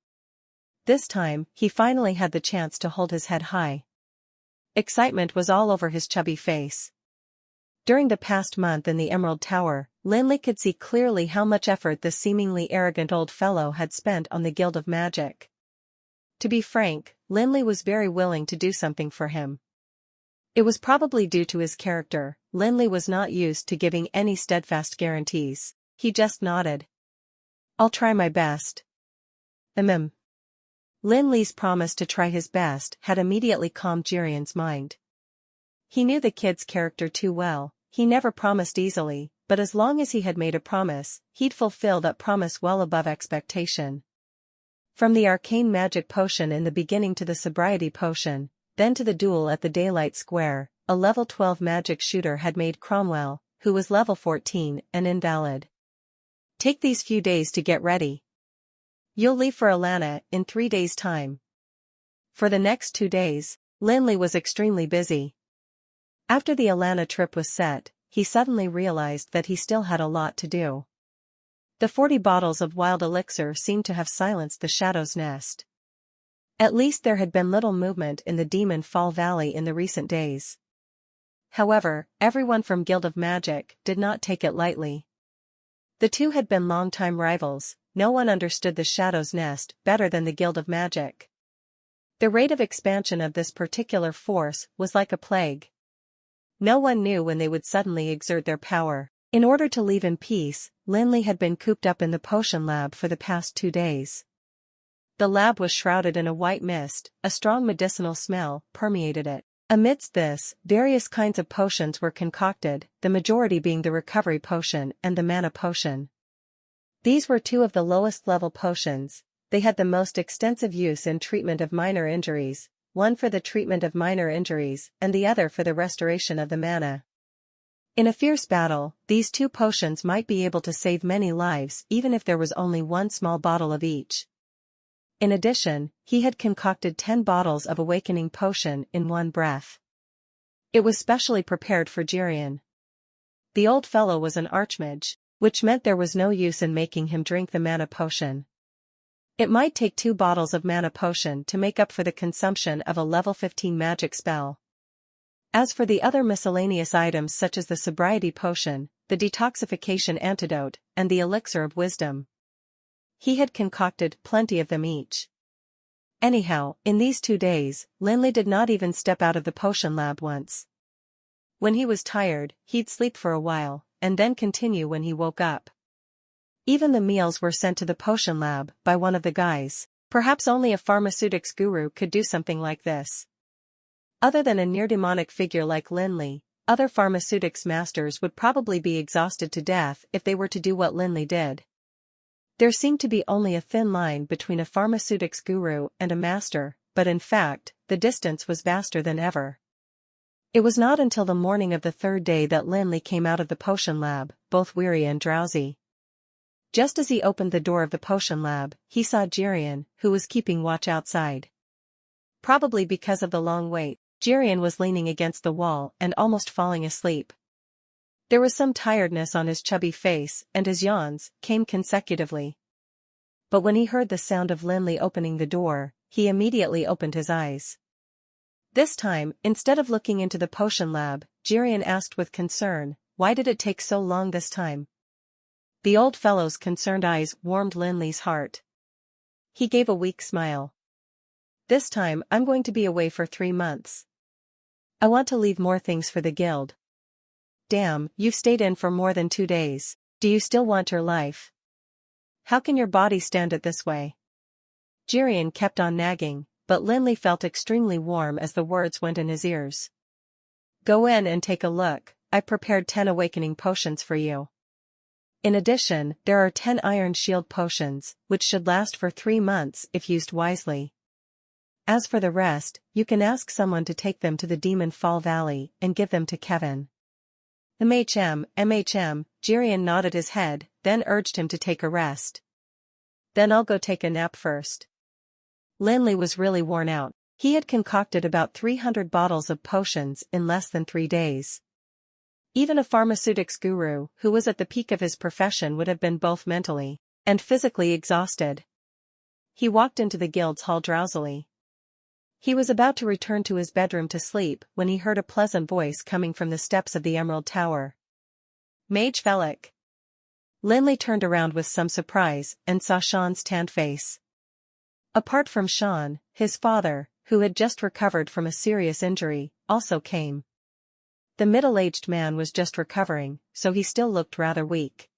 This time, he finally had the chance to hold his head high. Excitement was all over his chubby face. During the past month in the Emerald Tower, Lin Li could see clearly how much effort the seemingly arrogant old fellow had spent on the Guild of Magic. To be frank, Lin Li was very willing to do something for him. It was probably due to his character. Lin Li was not used to giving any steadfast guarantees. He just nodded. I'll try my best. Lin Li's promise to try his best had immediately calmed Jirian's mind. He knew the kid's character too well. He never promised easily, but as long as he had made a promise, he'd fulfill that promise well above expectation. From the arcane magic potion in the beginning to the sobriety potion, then to the duel at the Daylight Square, a level 12 magic shooter had made Cromwell, who was level 14, an invalid. Take these few days to get ready. You'll leave for Alana in 3 days' time. For the next 2 days, Lin Li was extremely busy. After the Alana trip was set, he suddenly realized that he still had a lot to do. The 40 bottles of wild elixir seemed to have silenced the Shadow's Nest. At least there had been little movement in the Demon Fall Valley in the recent days. However, everyone from Guild of Magic did not take it lightly. The two had been longtime rivals. No one understood the Shadow's Nest better than the Guild of Magic. The rate of expansion of this particular force was like a plague. No one knew when they would suddenly exert their power. In order to leave in peace, Lin Li had been cooped up in the potion lab for the past 2 days. The lab was shrouded in a white mist, a strong medicinal smell permeated it. Amidst this, various kinds of potions were concocted, the majority being the recovery potion and the mana potion. These were two of the lowest level potions. They had the most extensive use in treatment of minor injuries, one for the treatment of minor injuries and the other for the restoration of the mana. In a fierce battle, these two potions might be able to save many lives even if there was only one small bottle of each. In addition, he had concocted 10 bottles of awakening potion in one breath. It was specially prepared for Jirian. The old fellow was an archmage, which meant there was no use in making him drink the mana potion. It might take 2 bottles of mana potion to make up for the consumption of a level 15 magic spell. As for the other miscellaneous items such as the sobriety potion, the detoxification antidote, and the elixir of wisdom, he had concocted plenty of them each. Anyhow, in these 2 days, Lin Li did not even step out of the potion lab once. When he was tired, he'd sleep for a while, and then continue when he woke up. Even the meals were sent to the potion lab by one of the guys. Perhaps only a pharmaceutics guru could do something like this. Other than a near-demonic figure like Lin Li, other pharmaceutics masters would probably be exhausted to death if they were to do what Lin Li did. There seemed to be only a thin line between a pharmaceutics guru and a master, but in fact, the distance was vaster than ever. It was not until the morning of the 3rd day that Lin Li came out of the potion lab, both weary and drowsy. Just as he opened the door of the potion lab, he saw Jirian, who was keeping watch outside. Probably because of the long wait, Jirian was leaning against the wall and almost falling asleep. There was some tiredness on his chubby face and his yawns came consecutively. But when he heard the sound of Lin Li opening the door, he immediately opened his eyes. This time, instead of looking into the potion lab, Jirian asked with concern, "Why did it take so long this time?" The old fellow's concerned eyes warmed Lin Li's heart. He gave a weak smile. "This time I'm going to be away for 3 months. I want to leave more things for the guild." "Damn, you've stayed in for more than 2 days. Do you still want your life? How can your body stand it this way?" Jirian kept on nagging, but Lin Li felt extremely warm as the words went in his ears. "Go in and take a look, I've prepared 10 awakening potions for you. In addition, there are 10 iron shield potions, which should last for 3 months if used wisely. As for the rest, you can ask someone to take them to the Demon Fall Valley and give them to Kevin." MHM, Jirian nodded his head, then urged him to take a rest. "Then I'll go take a nap first." Lin Li was really worn out. He had concocted about 300 bottles of potions in less than 3 days. Even a pharmaceutics guru who was at the peak of his profession would have been both mentally and physically exhausted. He walked into the guild's hall drowsily. He was about to return to his bedroom to sleep when he heard a pleasant voice coming from the steps of the Emerald Tower. "Mage Felix." Lin Li turned around with some surprise and saw Sean's tanned face. Apart from Sean, his father, who had just recovered from a serious injury, also came. The middle-aged man was just recovering, so he still looked rather weak.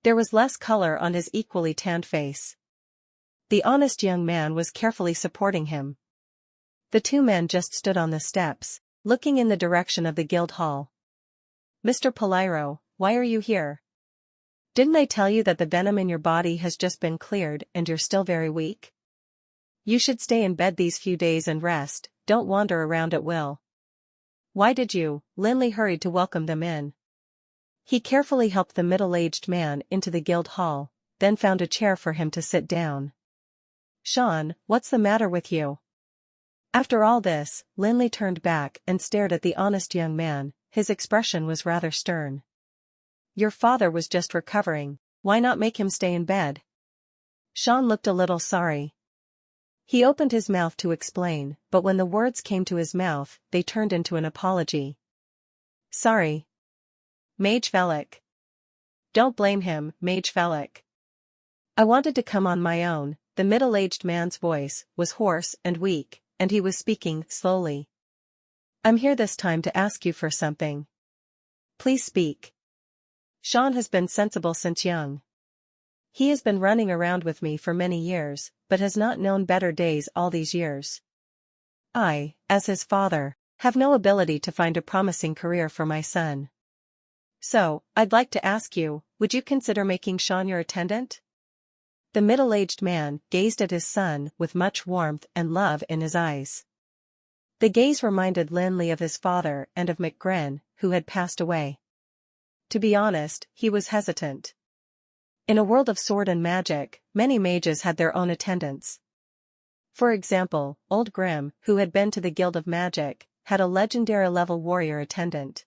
There was less color on his equally tanned face. The honest young man was carefully supporting him. The 2 men just stood on the steps, looking in the direction of the guild hall. "Mr. Poliro, why are you here? Didn't I tell you that the venom in your body has just been cleared and you're still very weak? You should stay in bed these few days and rest, don't wander around at will." "Why did you?" Lin Li hurried to welcome them in. He carefully helped the middle-aged man into the guild hall, then found a chair for him to sit down. "Sean, what's the matter with you?" After all this, Lin Li turned back and stared at the honest young man. His expression was rather stern. "Your father was just recovering, why not make him stay in bed?" Sean looked a little sorry. He opened his mouth to explain, but when the words came to his mouth, they turned into an apology. "Sorry. Mage Felix. Don't blame him, Mage Felix. I wanted to come on my own." The middle-aged man's voice was hoarse and weak, and he was speaking slowly. "I'm here this time to ask you for something. Please speak." "Sean has been sensible since young. He has been running around with me for many years, but has not known better days all these years. I, as his father, have no ability to find a promising career for my son. So, I'd like to ask you, would you consider making Sean your attendant? The middle-aged man gazed at his son with much warmth and love in his eyes. The gaze reminded Lin Li of his father and of McGren, who had passed away. To be honest, he was hesitant. In a world of sword and magic, many mages had their own attendants. For example, Old Grim, who had been to the Guild of Magic, had a legendary-level warrior attendant.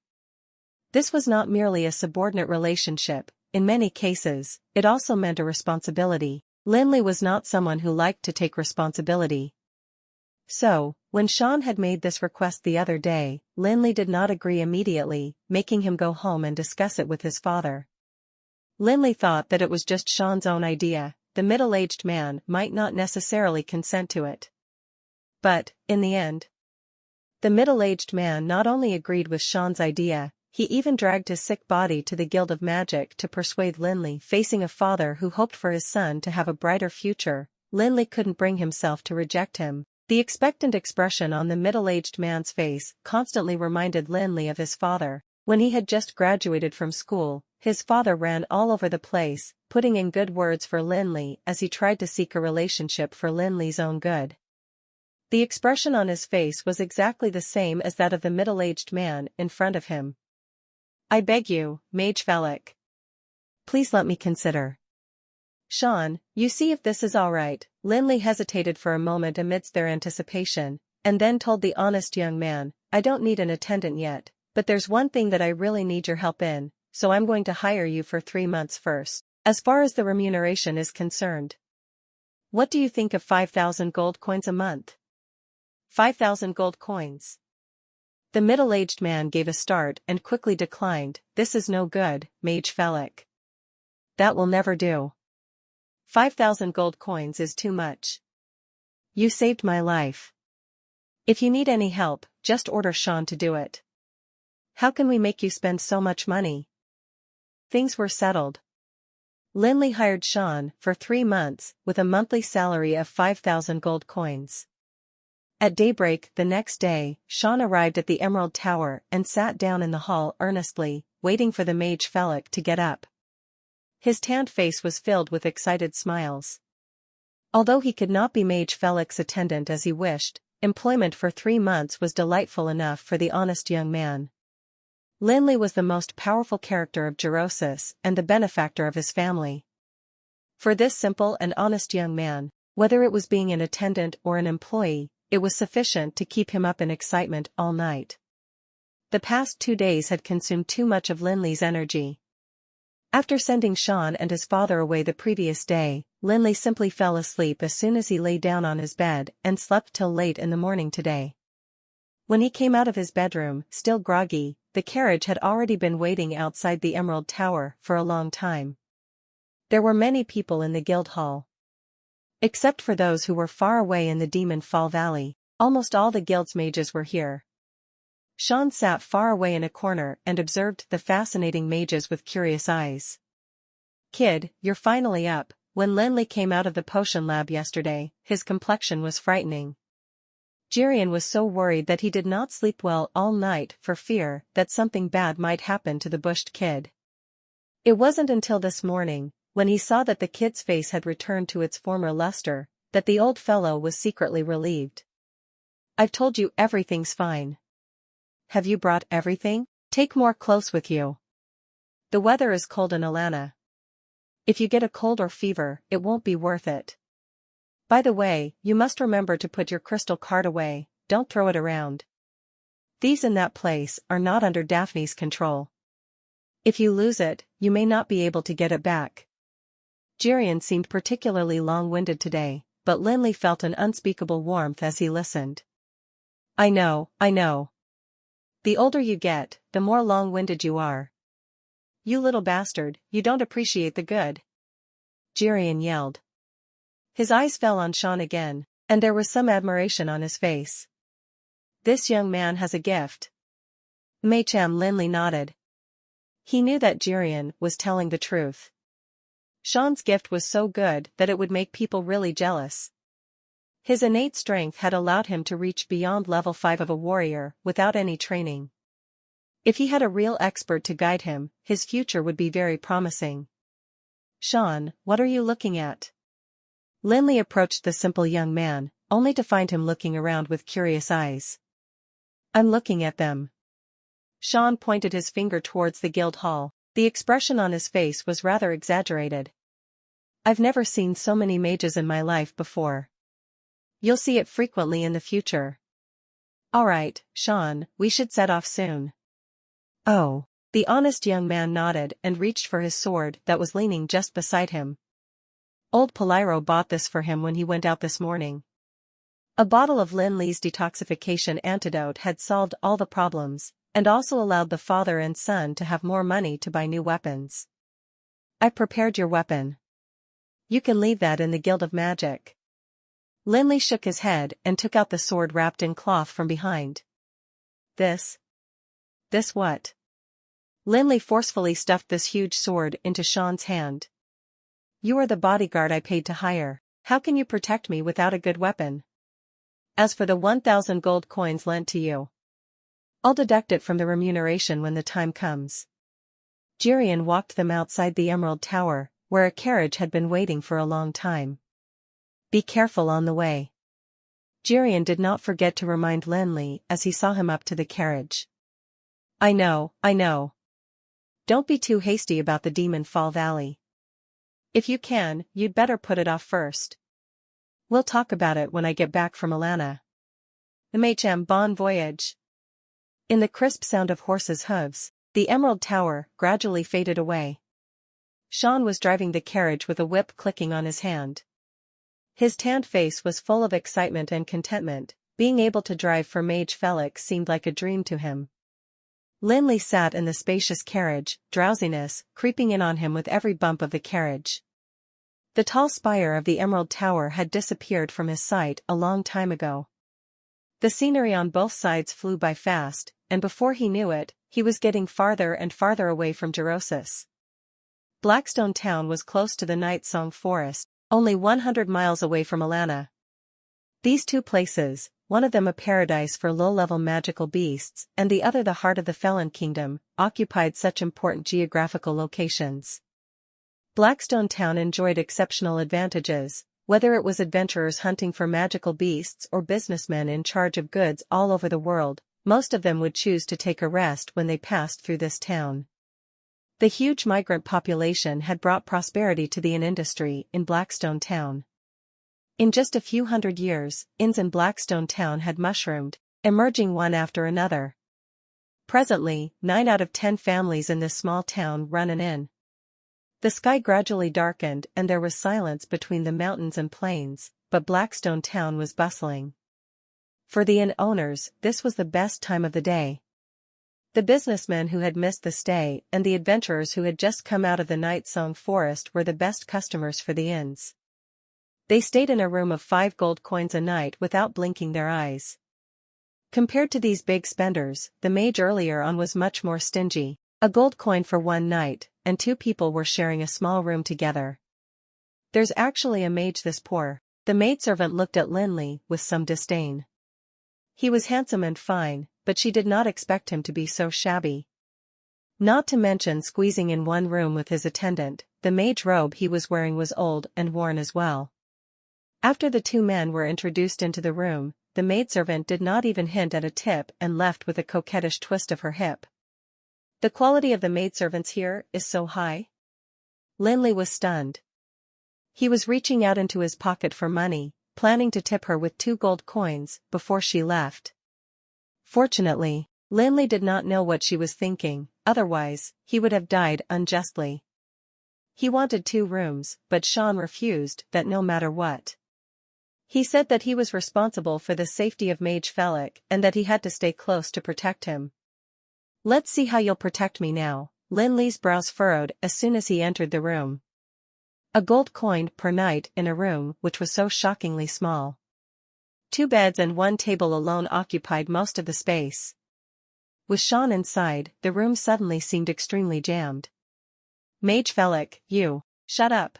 This was not merely a subordinate relationship, in many cases, it also meant a responsibility. Lin Li was not someone who liked to take responsibility. So, when Sean had made this request the other day, Lin Li did not agree immediately, making him go home and discuss it with his father. Lin Li thought that it was just Sean's own idea, the middle-aged man might not necessarily consent to it. But, in the end, the middle-aged man not only agreed with Sean's idea, he even dragged his sick body to the Guild of Magic to persuade Lin Li. Facing a father who hoped for his son to have a brighter future, Lin Li couldn't bring himself to reject him. The expectant expression on the middle-aged man's face constantly reminded Lin Li of his father. When he had just graduated from school, his father ran all over the place, putting in good words for Lin Li as he tried to seek a relationship for Lin Li's own good. The expression on his face was exactly the same as that of the middle-aged man in front of him. I beg you, Mage Felix. Please let me consider. Sean, you see if this is all right. Lin Li hesitated for a moment amidst their anticipation, and then told the honest young man, I don't need an attendant yet, but there's one thing that I really need your help in, so I'm going to hire you for 3 months first. As far as the remuneration is concerned. What do you think of 5,000 gold coins a month? 5,000 gold coins. The middle-aged man gave a start and quickly declined. This is no good, Mage Felix. That will never do. 5,000 gold coins is too much. You saved my life. If you need any help, just order Sean to do it. How can we make you spend so much money? Things were settled. Lin Li hired Sean for 3 months with a monthly salary of 5,000 gold coins. At daybreak the next day, Sean arrived at the Emerald Tower and sat down in the hall earnestly, waiting for the Mage Felix to get up. His tanned face was filled with excited smiles. Although he could not be Mage Felix's attendant as he wished, employment for 3 months was delightful enough for the honest young man. Lin Li was the most powerful character of Gerosis and the benefactor of his family. For this simple and honest young man, whether it was being an attendant or an employee, it was sufficient to keep him up in excitement all night. The past 2 days had consumed too much of Lin Li's energy. After sending Sean and his father away the previous day, Lin Li simply fell asleep as soon as he lay down on his bed and slept till late in the morning today. When he came out of his bedroom, still groggy, the carriage had already been waiting outside the Emerald Tower for a long time. There were many people in the guild hall. Except for those who were far away in the Demon Fall Valley, almost all the guild's mages were here. Sean sat far away in a corner and observed the fascinating mages with curious eyes. Kid, you're finally up. When Lin Li came out of the potion lab yesterday, his complexion was frightening. Jirian was so worried that he did not sleep well all night for fear that something bad might happen to the bushed kid. It wasn't until this morning, when he saw that the kid's face had returned to its former luster, that the old fellow was secretly relieved. I've told you everything's fine. Have you brought everything? Take more clothes with you. The weather is cold in Alana. If you get a cold or fever, it won't be worth it. By the way, you must remember to put your crystal card away, don't throw it around. Thieves in that place are not under Daphne's control. If you lose it, you may not be able to get it back. Jirian seemed particularly long-winded today, but Lin Li felt an unspeakable warmth as he listened. I know. The older you get, the more long-winded you are. You little bastard, you don't appreciate the good. Jirian yelled. His eyes fell on Sean again, and there was some admiration on his face. This young man has a gift. Mei-chan. Lin Li nodded. He knew that Jirian was telling the truth. Sean's gift was so good that it would make people really jealous. His innate strength had allowed him to reach beyond level 5 of a warrior without any training. If he had a real expert to guide him, his future would be very promising. "Sean, what are you looking at?" Lin Li approached the simple young man, only to find him looking around with curious eyes. "I'm looking at them." Sean pointed his finger towards the guild hall. The expression on his face was rather exaggerated. "I've never seen so many mages in my life before. You'll see it frequently in the future." "Alright, Sean, we should set off soon." "Oh." The honest young man nodded and reached for his sword that was leaning just beside him. Old Poliro bought this for him when he went out this morning. A bottle of Lin Li's detoxification antidote had solved all the problems, and also allowed the father and son to have more money to buy new weapons. "I prepared your weapon. You can leave that in the Guild of Magic." Lin Li shook his head and took out the sword wrapped in cloth from behind. This what?" Lin Li forcefully stuffed this huge sword into Sean's hand. "You are the bodyguard I paid to hire. How can you protect me without a good weapon? As for the 1,000 gold coins lent to you, I'll deduct it from the remuneration when the time comes." Jirian walked them outside the Emerald Tower, where a carriage had been waiting for a long time. "Be careful on the way." Jirian did not forget to remind Lin Li as he saw him up to the carriage. I know. Don't be too hasty about the Demon Fall Valley. If you can, you'd better put it off first. We'll talk about it when I get back from Alana. MHM bon voyage." In the crisp sound of horses' hooves, the Emerald Tower gradually faded away. Sean was driving the carriage with a whip clicking on his hand. His tanned face was full of excitement and contentment. Being able to drive for Mage Felix seemed like a dream to him. Lin Li sat in the spacious carriage, drowsiness creeping in on him with every bump of the carriage. The tall spire of the Emerald Tower had disappeared from his sight a long time ago. The scenery on both sides flew by fast, and before he knew it, he was getting farther and farther away from Gerosis. Blackstone Town was close to the Night Song Forest, only 100 miles away from Alana. These two places, one of them a paradise for low-level magical beasts and the other the heart of the Felon Kingdom, occupied such important geographical locations. Blackstone Town enjoyed exceptional advantages, whether it was adventurers hunting for magical beasts or businessmen in charge of goods all over the world. Most of them would choose to take a rest when they passed through this town. The huge migrant population had brought prosperity to the inn industry in Blackstone Town. In just a few hundred years, inns in Blackstone Town had mushroomed, emerging one after another. Presently, 9 out of 10 families in this small town run an inn. The sky gradually darkened and there was silence between the mountains and plains, but Blackstone Town was bustling. For the inn owners, this was the best time of the day. The businessmen who had missed the stay and the adventurers who had just come out of the Night Song Forest were the best customers for the inns. They stayed in a room of 5 gold coins a night without blinking their eyes. Compared to these big spenders, the mage earlier on was much more stingy, a gold coin for one night, and 2 people were sharing a small room together. "There's actually a mage this poor." The maidservant looked at Lin Li with some disdain. He was handsome and fine, but she did not expect him to be so shabby. Not to mention squeezing in one room with his attendant, the mage robe he was wearing was old and worn as well. After the 2 men were introduced into the room, the maidservant did not even hint at a tip and left with a coquettish twist of her hip. "The quality of the maidservants here is so high?" Lin Li was stunned. He was reaching out into his pocket for money, planning to tip her with 2 gold coins before she left. Fortunately, Lin Li did not know what she was thinking, otherwise, he would have died unjustly. He wanted 2 rooms, but Sean refused that no matter what. He said that he was responsible for the safety of Mage Felix and that he had to stay close to protect him. "Let's see how you'll protect me now." Lin Li's brows furrowed as soon as he entered the room. A gold coin per night in a room which was so shockingly small. 2 beds and 1 table alone occupied most of the space. With Sean inside, the room suddenly seemed extremely jammed. "Mage Felix, you, shut up."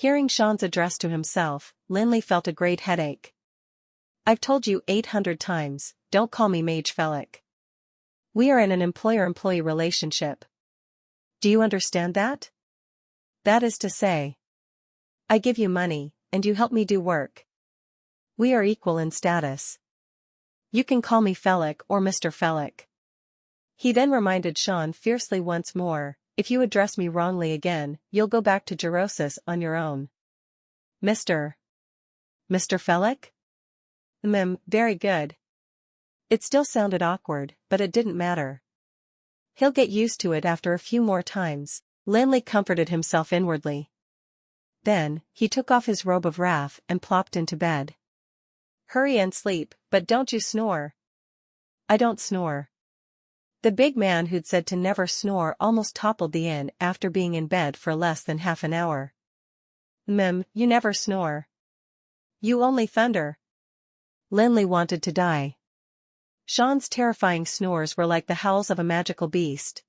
Hearing Sean's address to himself, Lin Li felt a great headache. I've told you 800 times, don't call me Mage Felix. We are in an employer-employee relationship. Do you understand that? That is to say, I give you money, and you help me do work. We are equal in status. You can call me Felix or Mr. Felix. He then reminded Sean fiercely once more, if you address me wrongly again, you'll go back to Gerosis on your own. Mr. Felix? Very good. It still sounded awkward, but it didn't matter. He'll get used to it after a few more times, Lin Li comforted himself inwardly. Then, he took off his robe of wrath and plopped into bed. Hurry and sleep, but don't you snore. I don't snore. The big man who'd said to never snore almost toppled the inn after being in bed for less than half an hour. You never snore. You only thunder. Lin Li wanted to die. Sean's terrifying snores were like the howls of a magical beast.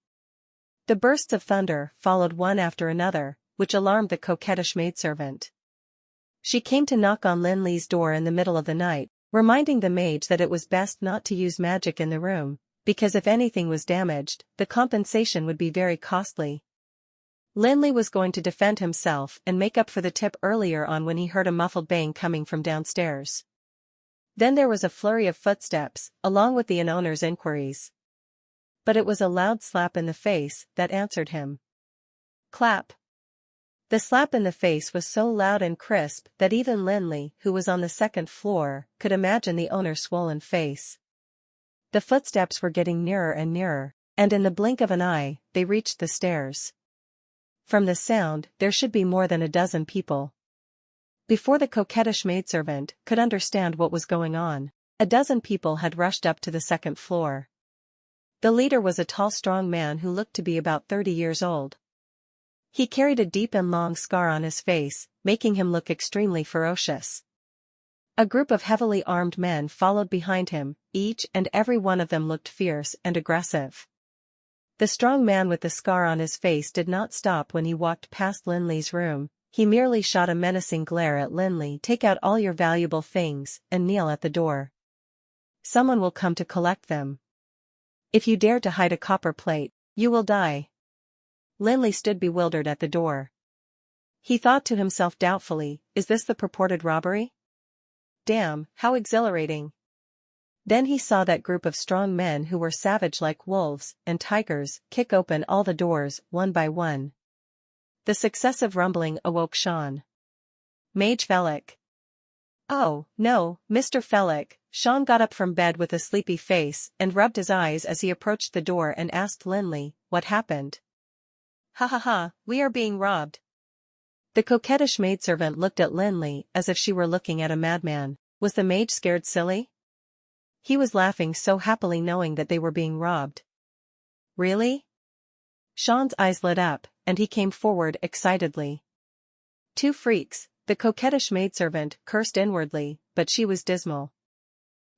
The bursts of thunder followed one after another, which alarmed the coquettish maidservant. She came to knock on Lin Li's door in the middle of the night, reminding the mage that it was best not to use magic in the room, because if anything was damaged, the compensation would be very costly. Lin Li was going to defend himself and make up for the tip earlier on when he heard a muffled bang coming from downstairs. Then there was a flurry of footsteps, along with the inn-owner's inquiries. But it was a loud slap in the face that answered him. Clap. The slap in the face was so loud and crisp that even Lin Li, who was on the second floor, could imagine the owner's swollen face. The footsteps were getting nearer and nearer, and in the blink of an eye, they reached the stairs. From the sound, there should be more than a dozen people. Before the coquettish maidservant could understand what was going on, a dozen people had rushed up to the second floor. The leader was a tall strong man who looked to be about 30 years old. He carried a deep and long scar on his face, making him look extremely ferocious. A group of heavily armed men followed behind him, each and every one of them looked fierce and aggressive. The strong man with the scar on his face did not stop when he walked past Lin Li's room. He merely shot a menacing glare at Lin Li. Take out all your valuable things and kneel at the door. Someone will come to collect them. If you dare to hide a copper plate, you will die. Lin Li stood bewildered at the door. He thought to himself doubtfully, is this the purported robbery? Damn, how exhilarating. Then he saw that group of strong men who were savage like wolves and tigers kick open all the doors one by one. The successive rumbling awoke Sean. Mage Felix. Oh, no, Mr. Felix. Sean got up from bed with a sleepy face and rubbed his eyes as he approached the door and asked Lin Li, what happened? Ha ha ha, we are being robbed. The coquettish maidservant looked at Lin Li as if she were looking at a madman. Was the mage scared silly? He was laughing so happily knowing that they were being robbed. Really? Sean's eyes lit up, and he came forward excitedly. Two freaks, the coquettish maidservant cursed inwardly, but she was dismal.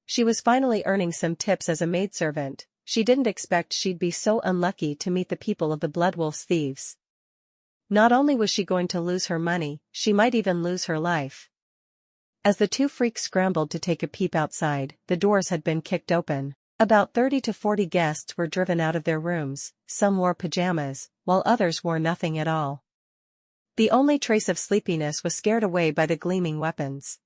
She was finally earning some tips as a maidservant. She didn't expect she'd be so unlucky to meet the people of the Bloodwolf's thieves. Not only was she going to lose her money, she might even lose her life. As the two freaks scrambled to take a peep outside, the doors had been kicked open. About 30 to 40 guests were driven out of their rooms. Some wore pajamas, while others wore nothing at all. The only trace of sleepiness was scared away by the gleaming weapons.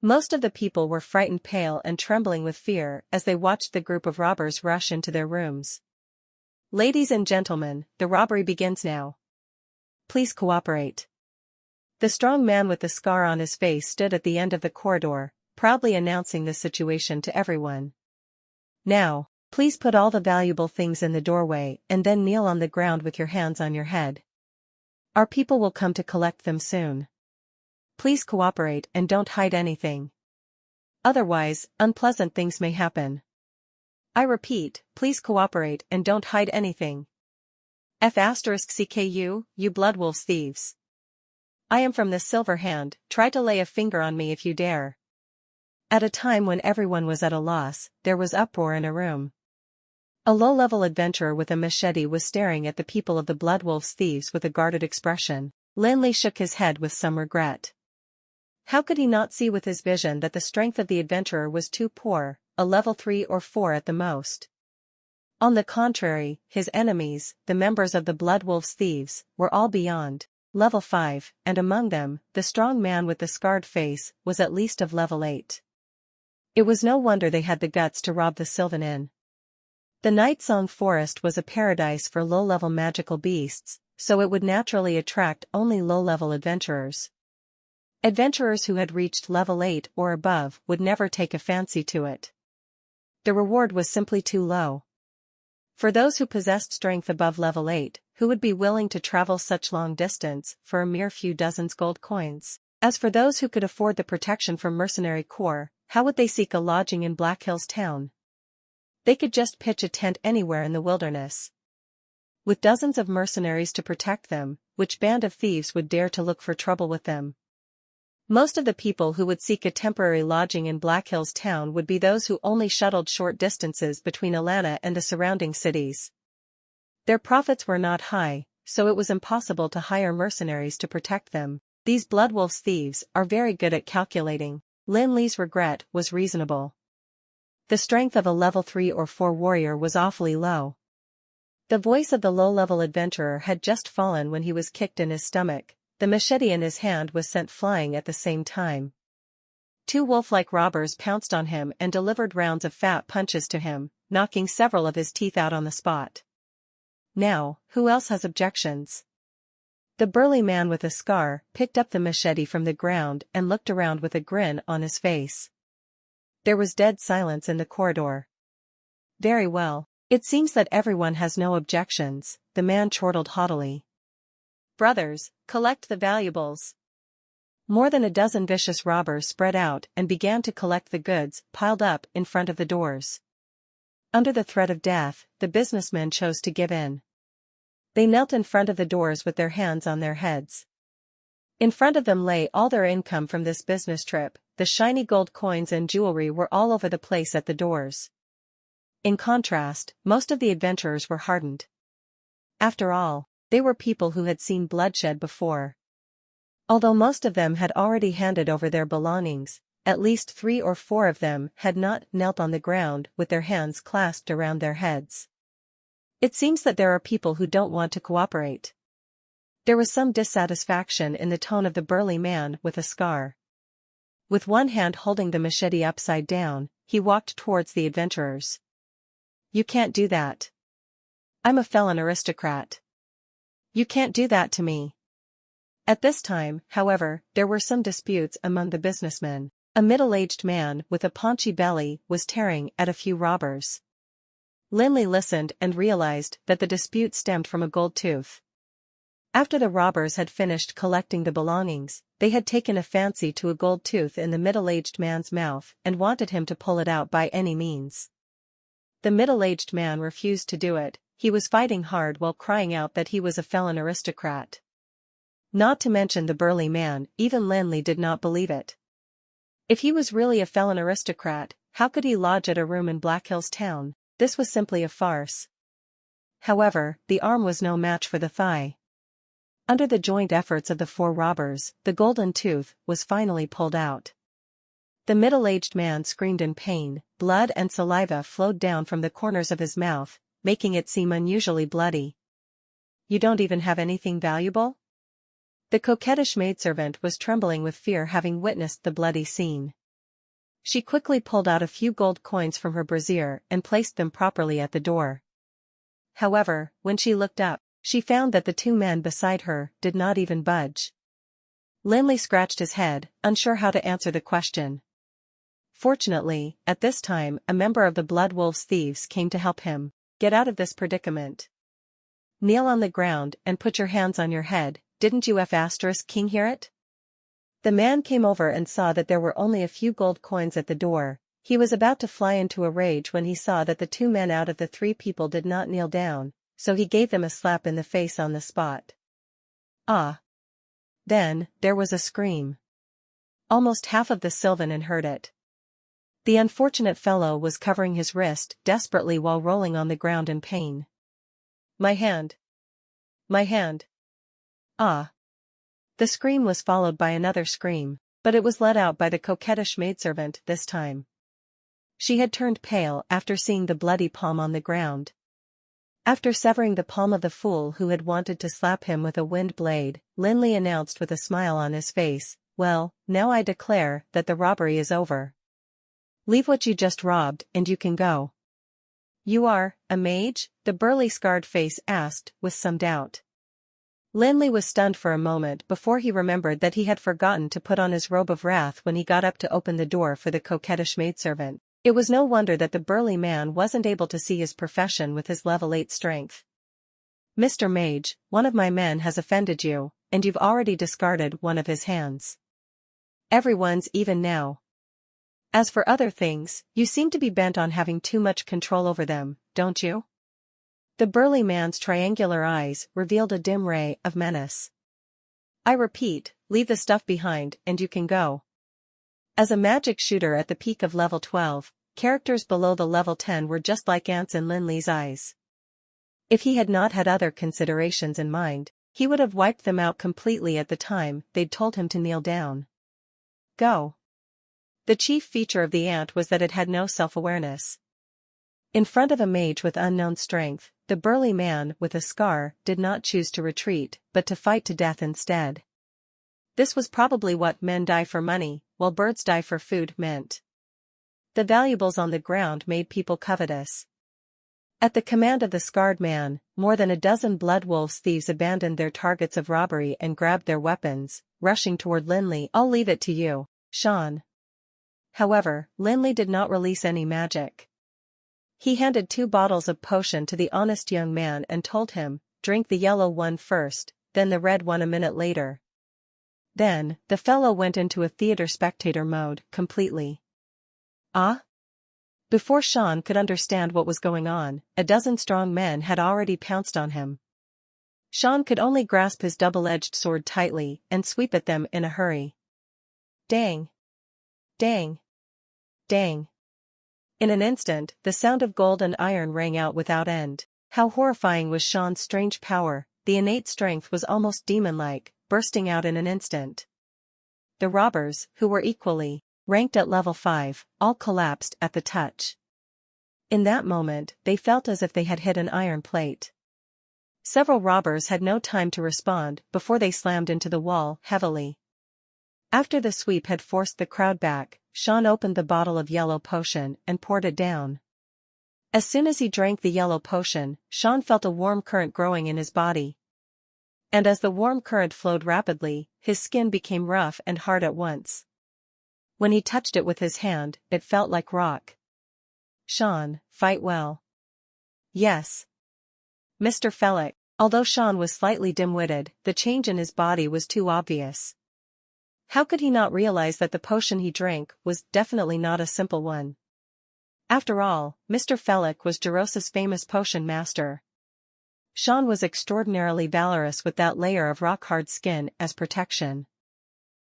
Most of the people were frightened, pale and trembling with fear as they watched the group of robbers rush into their rooms. Ladies and gentlemen, the robbery begins now. Please cooperate. The strong man with the scar on his face stood at the end of the corridor, proudly announcing the situation to everyone. Now, please put all the valuable things in the doorway and then kneel on the ground with your hands on your head. Our people will come to collect them soon. Please cooperate and don't hide anything. Otherwise, unpleasant things may happen. I repeat, please cooperate and don't hide anything. *CKU, you Bloodwolf's thieves. I am from the Silver Hand, try to lay a finger on me if you dare. At a time when everyone was at a loss, there was uproar in a room. A low-level adventurer with a machete was staring at the people of the Bloodwolf's thieves with a guarded expression. Lin Li shook his head with some regret. How could he not see with his vision that the strength of the adventurer was too poor, a level 3 or 4 at the most? On the contrary, his enemies, the members of the Bloodwolf's thieves, were all beyond level 5, and among them, the strong man with the scarred face was at least of level 8. It was no wonder they had the guts to rob the Sylvan Inn. The Night Song Forest was a paradise for low-level magical beasts, so it would naturally attract only low-level adventurers. Adventurers who had reached level 8 or above would never take a fancy to it. The reward was simply too low. For those who possessed strength above level 8, who would be willing to travel such long distance for a mere few dozens gold coins? As for those who could afford the protection from mercenary corps, how would they seek a lodging in Black Hills town? They could just pitch a tent anywhere in the wilderness. With dozens of mercenaries to protect them, which band of thieves would dare to look for trouble with them? Most of the people who would seek a temporary lodging in Black Hills town would be those who only shuttled short distances between Atlanta and the surrounding cities. Their profits were not high, so it was impossible to hire mercenaries to protect them. These Bloodwolf's thieves are very good at calculating. Lin Li's regret was reasonable. The strength of a level 3 or 4 warrior was awfully low. The voice of the low-level adventurer had just fallen when he was kicked in his stomach. The machete in his hand was sent flying at the same time. 2 wolf-like robbers pounced on him and delivered rounds of fat punches to him, knocking several of his teeth out on the spot. Now, who else has objections? The burly man with a scar picked up the machete from the ground and looked around with a grin on his face. There was dead silence in the corridor. Very well. It seems that everyone has no objections, the man chortled haughtily. Brothers, collect the valuables. More than a dozen vicious robbers spread out and began to collect the goods piled up in front of the doors. Under the threat of death, the businessmen chose to give in. They knelt in front of the doors with their hands on their heads. In front of them lay all their income from this business trip. The shiny gold coins and jewelry were all over the place at the doors. In contrast, most of the adventurers were hardened. After all, they were people who had seen bloodshed before. Although most of them had already handed over their belongings, at least 3 or 4 of them had not knelt on the ground with their hands clasped around their heads. It seems that there are people who don't want to cooperate. There was some dissatisfaction in the tone of the burly man with a scar. With one hand holding the machete upside down, he walked towards the adventurers. You can't do that. I'm a felon aristocrat. You can't do that to me. At this time, however, there were some disputes among the businessmen. A middle-aged man with a paunchy belly was tearing at a few robbers. Lin Li listened and realized that the dispute stemmed from a gold tooth. After the robbers had finished collecting the belongings, they had taken a fancy to a gold tooth in the middle-aged man's mouth and wanted him to pull it out by any means. The middle-aged man refused to do it. He was fighting hard while crying out that he was a felon aristocrat. Not to mention the burly man, even Lin Li did not believe it. If he was really a felon aristocrat, how could he lodge at a room in Black Hills town? This was simply a farce. However, the arm was no match for the thigh. Under the joint efforts of the 4 robbers, the golden tooth was finally pulled out. The middle-aged man screamed in pain. Blood and saliva flowed down from the corners of his mouth, making it seem unusually bloody. You don't even have anything valuable? The coquettish maidservant was trembling with fear having witnessed the bloody scene. She quickly pulled out a few gold coins from her brassiere and placed them properly at the door. However, when she looked up, she found that the 2 men beside her did not even budge. Lin Li scratched his head, unsure how to answer the question. Fortunately, at this time a member of the Bloodwolf's thieves came to help him. Get out of this predicament. Kneel on the ground and put your hands on your head. Didn't you King hear it? The man came over and saw that there were only a few gold coins at the door. He was about to fly into a rage when he saw that the 2 men out of the 3 people did not kneel down, so he gave them a slap in the face on the spot. Ah! Then, there was a scream. Almost half of the Sylvan Inn heard it. The unfortunate fellow was covering his wrist desperately while rolling on the ground in pain. My hand. My hand. Ah! The scream was followed by another scream, but it was let out by the coquettish maidservant this time. She had turned pale after seeing the bloody palm on the ground. After severing the palm of the fool who had wanted to slap him with a wind blade, Lin Li announced with a smile on his face, "Well, now I declare that the robbery is over. Leave what you just robbed and you can go." "You are a mage?" the burly scarred face asked, with some doubt. Lin Li was stunned for a moment before he remembered that he had forgotten to put on his robe of wrath when he got up to open the door for the coquettish maidservant. It was no wonder that the burly man wasn't able to see his profession with his level 8 strength. "Mr. Mage, one of my men has offended you, and you've already discarded one of his hands. Everyone's even now. As for other things, you seem to be bent on having too much control over them, don't you?" The burly man's triangular eyes revealed a dim ray of menace. "I repeat, leave the stuff behind and you can go." As a magic shooter at the peak of level 12, characters below the level 10 were just like ants in Lin Li's eyes. If he had not had other considerations in mind, he would have wiped them out completely at the time they'd told him to kneel down. Go. The chief feature of the ant was that it had no self-awareness. In front of a mage with unknown strength, the burly man with a scar did not choose to retreat, but to fight to death instead. This was probably what "men die for money, while birds die for food" meant. The valuables on the ground made people covetous. At the command of the scarred man, more than a dozen blood wolves thieves abandoned their targets of robbery and grabbed their weapons, rushing toward Lin Li. "I'll leave it to you, Sean." However, Lin Li did not release any magic. He handed 2 bottles of potion to the honest young man and told him, "Drink the yellow one first, then the red one a minute later." Then, the fellow went into a theater spectator mode, completely. Ah? Before Sean could understand what was going on, a dozen strong men had already pounced on him. Sean could only grasp his double-edged sword tightly and sweep at them in a hurry. Dang! Dang! Dang! In an instant, the sound of gold and iron rang out without end. How horrifying was Sean's strange power! The innate strength was almost demon-like, bursting out in an instant. The robbers, who were equally ranked at level 5, all collapsed at the touch. In that moment, they felt as if they had hit an iron plate. Several robbers had no time to respond before they slammed into the wall heavily. After the sweep had forced the crowd back, Sean opened the bottle of yellow potion and poured it down. As soon as he drank the yellow potion, Sean felt a warm current growing in his body. And as the warm current flowed rapidly, his skin became rough and hard at once. When he touched it with his hand, it felt like rock. "Sean, fight well." "Yes, Mr. Fellick." Although Sean was slightly dim-witted, the change in his body was too obvious. How could he not realize that the potion he drank was definitely not a simple one? After all, Mr. Fellick was Jerosa's famous potion master. Sean was extraordinarily valorous with that layer of rock-hard skin as protection.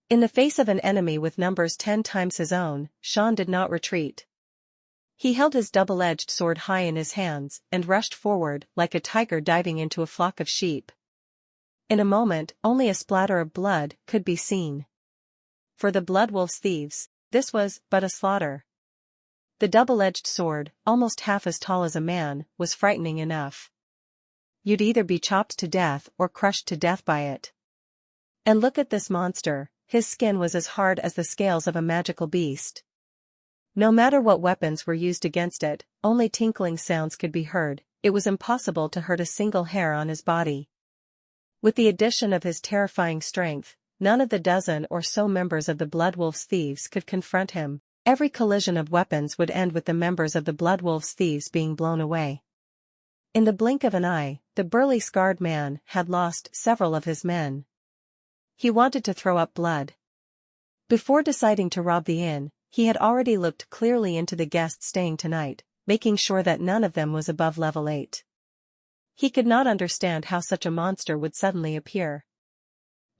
In the face of an enemy with numbers 10 times his own, Sean did not retreat. He held his double-edged sword high in his hands and rushed forward like a tiger diving into a flock of sheep. In a moment, only a splatter of blood could be seen. For the Bloodwolf's thieves, this was but a slaughter. The double-edged sword, almost half as tall as a man, was frightening enough. You'd either be chopped to death or crushed to death by it. And look at this monster, his skin was as hard as the scales of a magical beast. No matter what weapons were used against it, only tinkling sounds could be heard. It was impossible to hurt a single hair on his body. With the addition of his terrifying strength, none of the dozen or so members of the Bloodwolf's thieves could confront him. Every collision of weapons would end with the members of the Bloodwolf's thieves being blown away. In the blink of an eye, the burly scarred man had lost several of his men. He wanted to throw up blood. Before deciding to rob the inn, he had already looked clearly into the guests staying tonight, making sure that none of them was above level 8. He could not understand how such a monster would suddenly appear.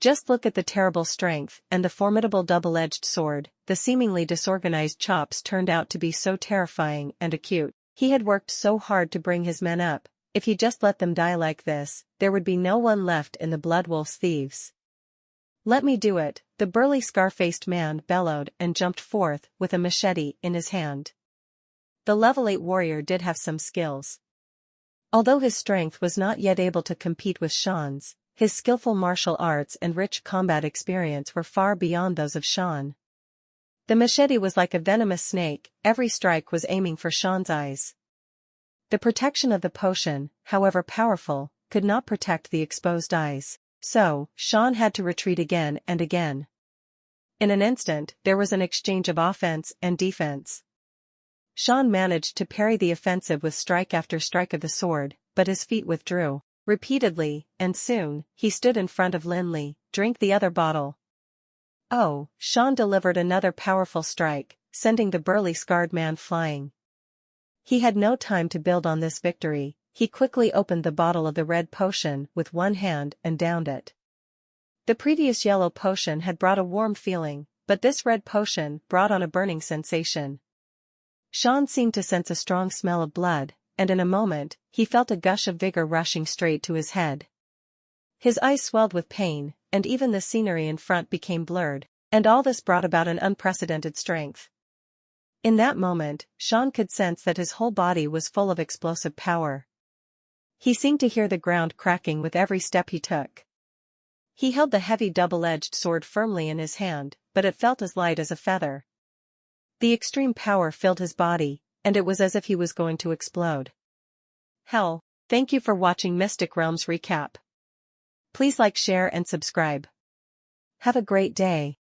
Just look at the terrible strength and the formidable double-edged sword. The seemingly disorganized chops turned out to be so terrifying and acute. He had worked so hard to bring his men up. If he just let them die like this, there would be no one left in the Bloodwolf's thieves. Let me do it, the burly scar-faced man bellowed and jumped forth with a machete in his hand. The level 8 warrior did have some skills. Although his strength was not yet able to compete with Sean's, his skillful martial arts and rich combat experience were far beyond those of Sean. The machete was like a venomous snake, every strike was aiming for Sean's eyes. The protection of the potion, however powerful, could not protect the exposed eyes, so Sean had to retreat again and again. In an instant, there was an exchange of offense and defense. Sean managed to parry the offensive with strike after strike of the sword, but his feet withdrew repeatedly, and soon, he stood in front of Lin Li. Drink the other bottle. Oh, Sean delivered another powerful strike, sending the burly scarred man flying. He had no time to build on this victory, he quickly opened the bottle of the red potion with one hand and downed it. The previous yellow potion had brought a warm feeling, but this red potion brought on a burning sensation. Sean seemed to sense a strong smell of blood, and in a moment, he felt a gush of vigor rushing straight to his head. His eyes swelled with pain, and even the scenery in front became blurred, and all this brought about an unprecedented strength. In that moment, Sean could sense that his whole body was full of explosive power. He seemed to hear the ground cracking with every step he took. He held the heavy double-edged sword firmly in his hand, but it felt as light as a feather. The extreme power filled his body, and it was as if he was going to explode. Hell, thank you for watching Mystic Realms Recap. Please like, share and subscribe. Have a great day.